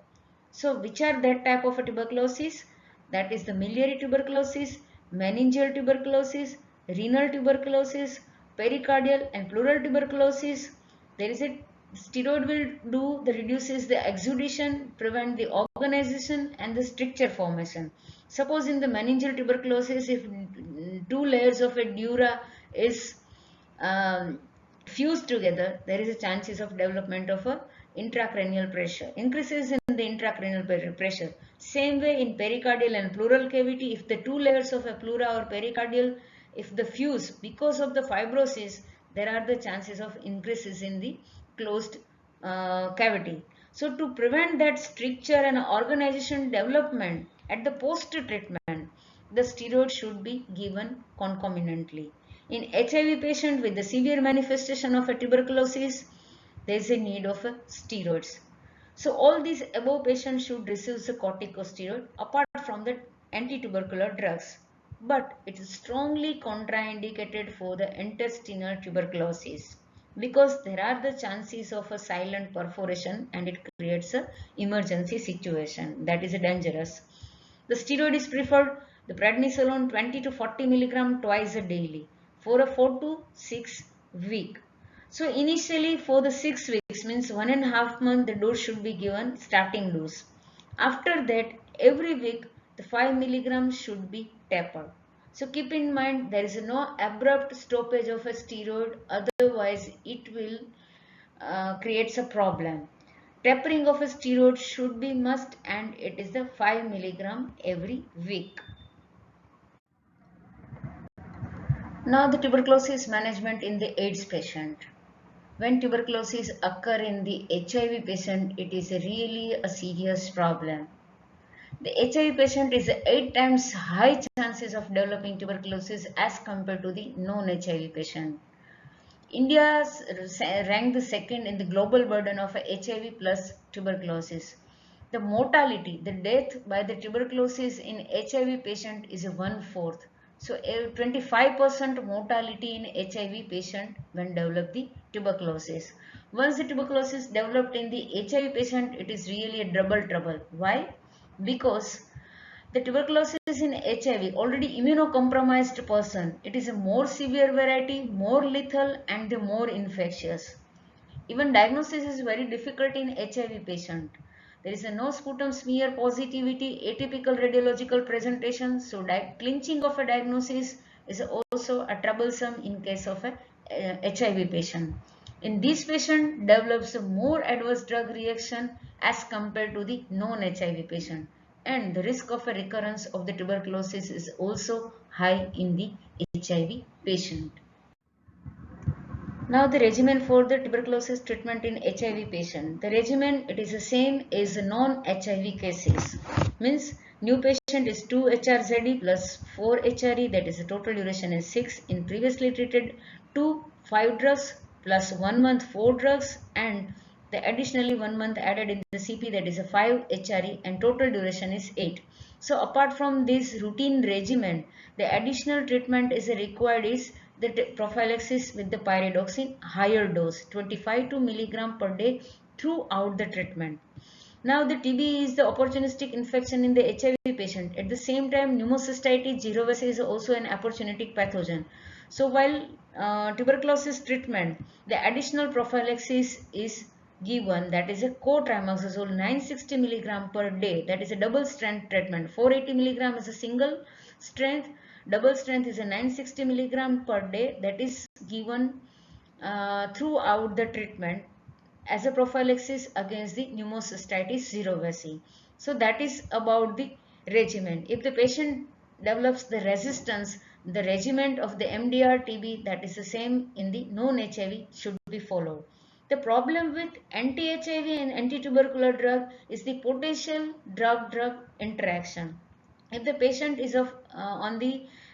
So which are that type of a tuberculosis? That is the miliary tuberculosis, meningeal tuberculosis, renal tuberculosis, pericardial and pleural tuberculosis. There is a steroid will do the reduces the exudation, prevent the organization and the stricture formation. Suppose in the meningeal tuberculosis, if 2 layers of a dura is fused together, there is a chances of development of a intracranial pressure, increases in the intracranial pressure. Same way in pericardial and pleural cavity, if the 2 layers of a pleura or pericardial, if the fuse because of the fibrosis, there are the chances of increases in the closed cavity. So to prevent that stricture and organization development at the post treatment, the steroid should be given concomitantly. In HIV patient with the severe manifestation of a tuberculosis, there is a need of a steroids. So all these above patients should receive the corticosteroid apart from the anti-tubercular drugs. But it is strongly contraindicated for the intestinal tuberculosis because there are the chances of a silent perforation and it creates a emergency situation that is dangerous. The steroid is preferred, the prednisolone 20 to 40 milligram twice a daily for a 4 to 6 week. So initially for the 6 weeks means 1.5 months the dose should be given starting dose. After that every week the 5 milligrams should be tapered. So keep in mind there is no abrupt stoppage of a steroid, otherwise it will creates a problem. Tapering of a steroid should be must and it is the 5 milligram every week. Now the tuberculosis management in the AIDS patient. When tuberculosis occur in the HIV patient, it is really a serious problem. The HIV patient is 8 times high chances of developing tuberculosis as compared to the non-HIV patient. India ranked the second in the global burden of HIV plus tuberculosis. The mortality, the death by the tuberculosis in HIV patient is 1/4. So 25% mortality in HIV patient when develop the tuberculosis. Once the tuberculosis developed in the HIV patient, it is really a double trouble. Why? Because the tuberculosis in HIV, already immunocompromised person, it is a more severe variety, more lethal and the more infectious. Even diagnosis is very difficult in HIV patient. There is a no sputum smear positivity, atypical radiological presentation, so clinching of a diagnosis is also a troublesome in case of a HIV patient. In this patient develops a more adverse drug reaction as compared to the non-HIV patient, and the risk of a recurrence of the tuberculosis is also high in the HIV patient. Now the regimen for the tuberculosis treatment in HIV patient. The regimen it is the same as non-HIV cases. Means new patient is 2 HRZD plus 4 HRE, that is the total duration is 6. In previously treated 2 5 drugs plus 1 month 4 drugs and the additionally 1 month added in the CP, that is a 5 HRE, and total duration is 8. So apart from this routine regimen, the additional treatment is required is the prophylaxis with the pyridoxine higher dose 25 to milligram per day throughout the treatment. Now the TB is the opportunistic infection in the HIV patient. At the same time, pneumocystitis girovacea is also an opportunistic pathogen. So while tuberculosis treatment, the additional prophylaxis is given, that is a co-trimoxazole 960 milligram per day, that is a double strength treatment. 480 milligram is a single strength, double strength is a 960 milligram per day, that is given throughout the treatment as a prophylaxis against the pneumocystitis girovacea. So that is about the regimen. If the patient develops the resistance, the regimen of the MDR TB, that is the same in the non-HIV, should be followed. The problem with anti-HIV and anti-tubercular drug is the potential drug-drug interaction. If the patient is of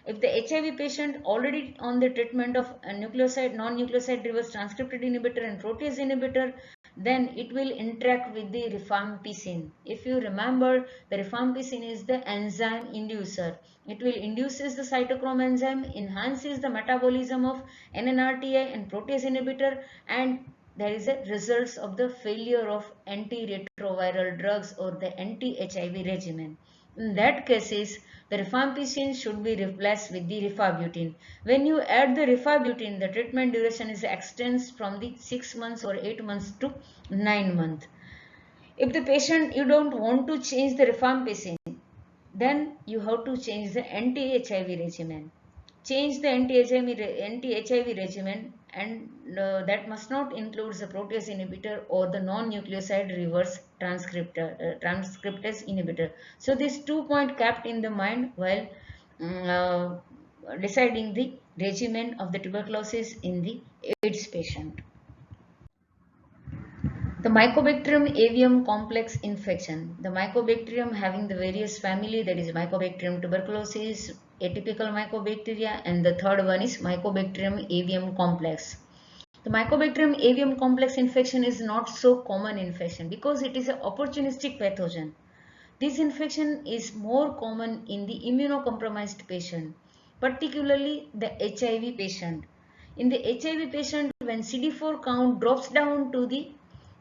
if the HIV patient already on the treatment of a nucleoside, non-nucleoside reverse transcriptase inhibitor and protease inhibitor, then it will interact with the rifampicin. If you remember, the rifampicin is the enzyme inducer. It will induces the cytochrome enzyme, enhances the metabolism of NNRTI and protease inhibitor, and there is a results of the failure of antiretroviral drugs or the anti-HIV regimen. In that cases, the rifampicin should be replaced with the rifabutin. When you add the rifabutin, the treatment duration is extends from the 6 months or 8 months to 9 months. If the patient you don't want to change the rifampicin, then you have to change the anti-HIV regimen. Change the anti-HIV regimen, and that must not include the protease inhibitor or the non-nucleoside reverse transcriptase inhibitor. So these 2 points kept in the mind while deciding the regimen of the tuberculosis in the AIDS patient. The Mycobacterium avium complex infection. The Mycobacterium having the various family, that is Mycobacterium tuberculosis, atypical mycobacteria, and the third one is Mycobacterium avium complex. The Mycobacterium avium complex infection is not so common infection because it is an opportunistic pathogen. This infection is more common in the immunocompromised patient, particularly the HIV patient. In the HIV patient, when CD4 count drops down to the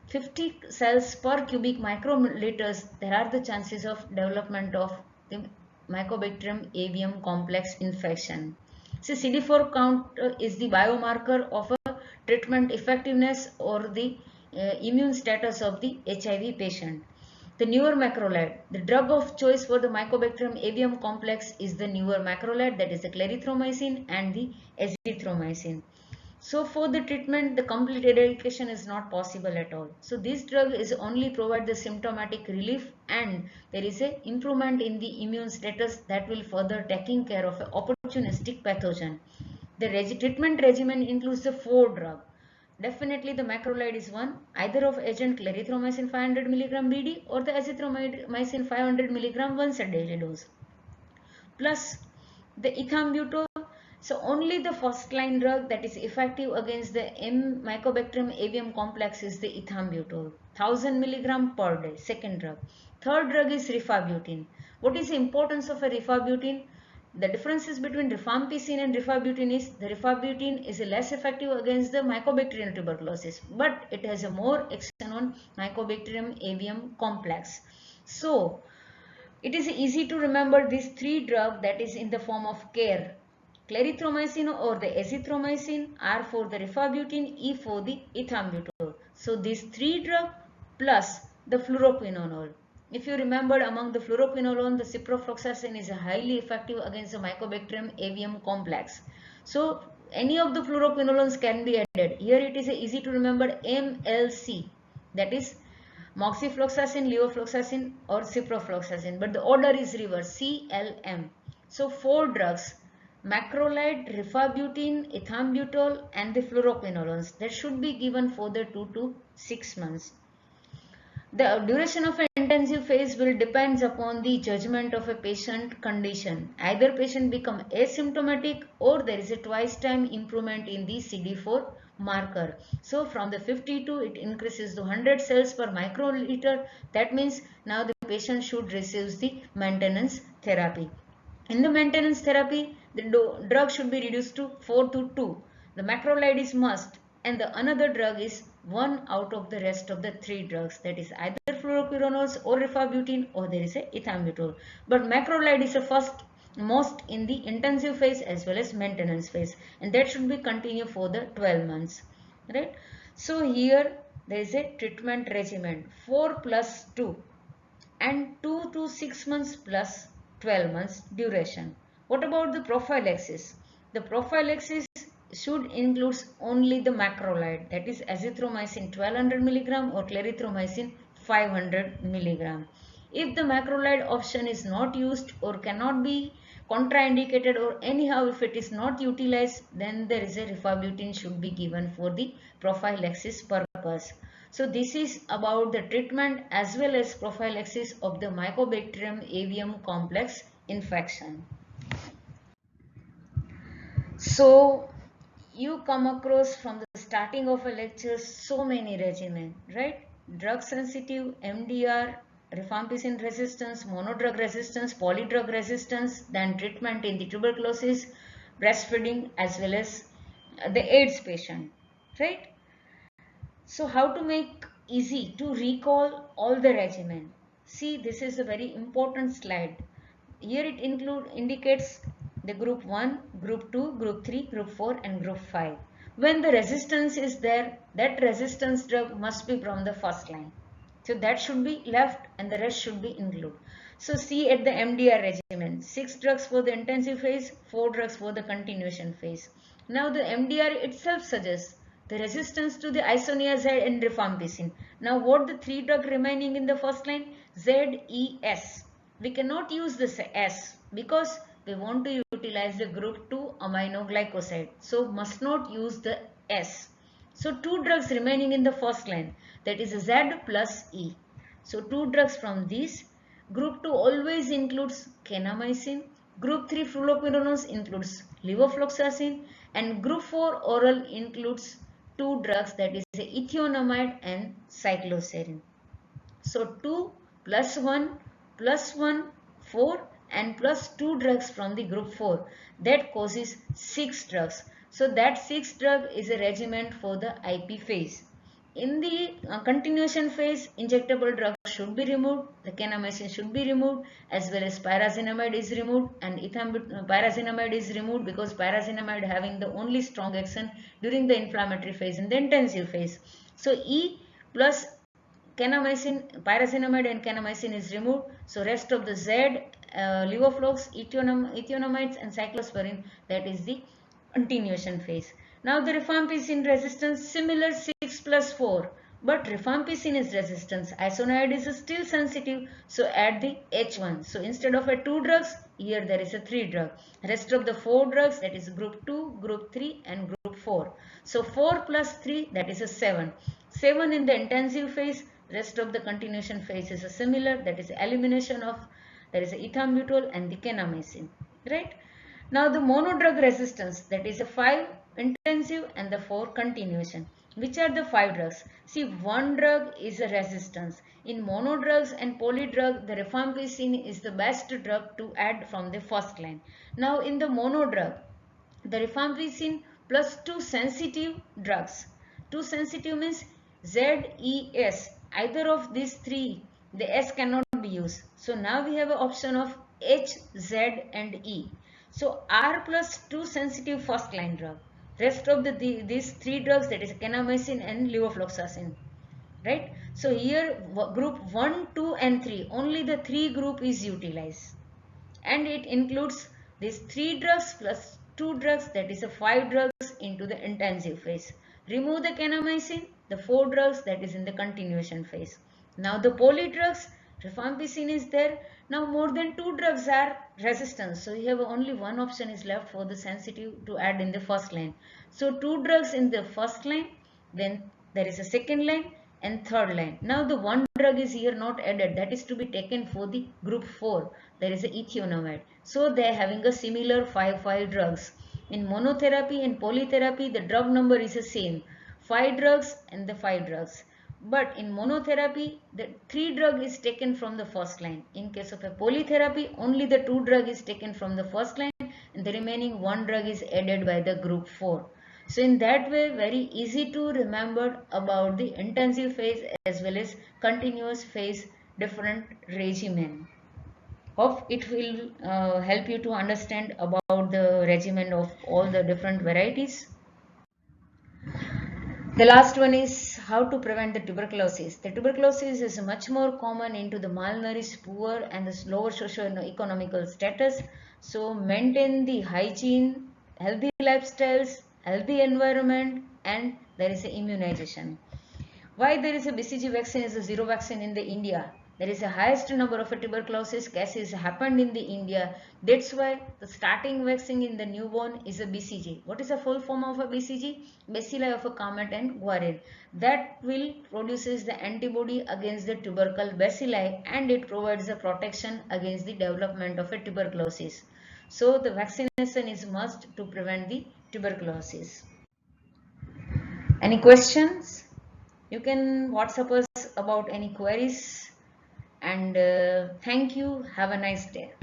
50 cells per cubic microliters, there are the chances of development of the Mycobacterium avium complex infection. So CD4 count is the biomarker of a treatment effectiveness or the immune status of the HIV patient. The newer macrolide, the drug of choice for the Mycobacterium avium complex is the newer macrolide, that is the clarithromycin and the azithromycin. So for the treatment, the complete eradication is not possible at all. So this drug is only provide the symptomatic relief, and there is a improvement in the immune status that will further taking care of an opportunistic pathogen. The treatment regimen includes the 4 drug. Definitely the macrolide is one, either of agent clarithromycin 500 mg BD or the azithromycin 500 mg once a daily dose, plus the ethambutol. So only the first line drug that is effective against the Mycobacterium avium complex is the ethambutol, 1000 mg per day, second drug. Third drug is rifabutin. What is the importance of a rifabutin? The differences between rifampicin and rifabutin is the rifabutin is less effective against the Mycobacterium tuberculosis, but it has a more action on Mycobacterium avium complex. So it is easy to remember these 3 drugs that is in the form of care. Clarithromycin or the azithromycin, R for the rifabutin, E for the ethambutol. So these 3 drugs plus the fluoroquinolone. If you remember, among the fluoroquinolone, the ciprofloxacin is highly effective against the Mycobacterium avium complex. So any of the fluoroquinolones can be added. Here it is easy to remember MLC, that is moxifloxacin, levofloxacin or ciprofloxacin, but the order is reversed, CLM. So 4 drugs, macrolide, rifabutin, ethambutol and the fluoroquinolones, that should be given for the 2 to 6 months. The duration of an intensive phase will depends upon the judgment of a patient condition. Either patient become asymptomatic or there is a twice time improvement in the CD4 marker. So from the 52 it increases to 100 cells per microliter. That means now the patient should receive the maintenance therapy. In the maintenance therapy, the drug should be reduced to 4 to 2. The macrolide is must, and the another drug is one out of the rest of the 3 drugs, that is either fluoroquinolones or rifabutin or there is a ethambutol. But macrolide is a first most in the intensive phase as well as maintenance phase, and that should be continued for the 12 months, right? So here there is a treatment regimen 4 plus 2 and 2 to 6 months plus 12 months duration. What about the prophylaxis? The prophylaxis should include only the macrolide, that is azithromycin 1200 mg or clarithromycin 500 mg. If the macrolide option is not used or cannot be contraindicated or anyhow if it is not utilized, then there is a rifabutin should be given for the prophylaxis purpose. So this is about the treatment as well as prophylaxis of the Mycobacterium avium complex infection. So you come across from the starting of a lecture so many regimen, right? Drug sensitive, MDR, rifampicin resistance, monodrug resistance, polydrug resistance, then treatment in the tuberculosis, breastfeeding as well as the AIDS patient, right? So how to make easy to recall all the regimen? See, this is a very important slide. Here it indicates the group 1, group 2, group 3, group 4 and group 5. When the resistance is there, that resistance drug must be from the first line. So that should be left and the rest should be included. So see at the MDR regimen, 6 drugs for the intensive phase, 4 drugs for the continuation phase. Now the MDR itself suggests the resistance to the isoniazid and rifampicin. Now what the 3 drug remaining in the first line? ZES. We cannot use this S because we want to utilize the group 2 aminoglycoside. So must not use the S. So 2 drugs remaining in the first line, that is Z plus E. So 2 drugs from these. Group 2 always includes kanamycin. Group 3 fluoroquinolones includes levofloxacin, and group 4 oral includes 2 drugs, that is ethionamide and cycloserine. So 2 plus 1 plus 1, 4, and plus 2 drugs from the group 4. That causes 6 drugs. So that 6 drug is a regimen for the IP phase. In the continuation phase, injectable drugs should be removed, the kanamycin should be removed, as well as pyrazinamide is removed, and pyrazinamide is removed because pyrazinamide having the only strong action during the inflammatory phase in the intensive phase. So E plus kanamycin, pyrazinamide and kanamycin is removed. So rest of the Z, levoflox, ethionamides and cyclosporine, that is the continuation phase. Now the rifampicin resistance similar 6 plus 4, but rifampicin is resistance. Isoniazid is still sensitive, so add the H1. So instead of a 2 drugs, here there is a 3 drug. Rest of the 4 drugs, that is group 2, group 3 and group 4. So 4 plus 3, that is a 7. 7 in the intensive phase, rest of the continuation phase is a similar, that is elimination of, there is ethambutol and the kanamycin, right? Now the monodrug resistance, that is a 5 intensive and the 4 continuation. Which are the 5 drugs? See, one drug is a resistance. In monodrugs and polydrug, the rifampicin is the best drug to add from the first line. Now in the monodrug, the rifampicin plus 2 sensitive drugs. 2 sensitive means Z, E, S. Either of these 3, the S cannot be used. So now we have an option of H, Z and E. So R plus 2 sensitive first line drug. Rest of these 3 drugs, that is kanamycin and levofloxacin. Right? So here group 1, 2 and 3, only the 3 group is utilized. And it includes these 3 drugs plus 2 drugs, that is a 5 drugs into the intensive phase. Remove the kanamycin, the 4 drugs, that is in the continuation phase. Now the polydrugs, rifampicin is there. Now more than 2 drugs are resistant. So you have only one option is left for the sensitive to add in the first line. So 2 drugs in the first line, then there is a second line and third line. Now the one drug is here not added, that is to be taken for the group 4, there is a ethionamide. So they are having a similar 5 drugs. In monotherapy and polytherapy, the drug number is the same, 5 drugs and the 5 drugs. But in monotherapy, the 3 drug is taken from the first line. In case of a polytherapy, only the 2 drug is taken from the first line and the remaining 1 drug is added by the group 4. So in that way, very easy to remember about the intensive phase as well as continuous phase different regimen. Hope it will help you to understand about the regimen of all the different varieties. The last one is how to prevent the tuberculosis. The tuberculosis is much more common into the malnourished, poor and the lower socio-economical status. So maintain the hygiene, healthy lifestyles, healthy environment, and there is a immunization. Why there is a BCG vaccine is a zero vaccine in the India? There is a highest number of tuberculosis cases happened in the India. That's why the starting vaccine in the newborn is a BCG. What is the full form of a BCG? Bacilli of a Calmette and Guarin. That will produces the antibody against the tubercle bacilli and it provides a protection against the development of a tuberculosis. So the vaccination is must to prevent the tuberculosis. Any questions? You can WhatsApp us about any queries and thank you. Have a nice day.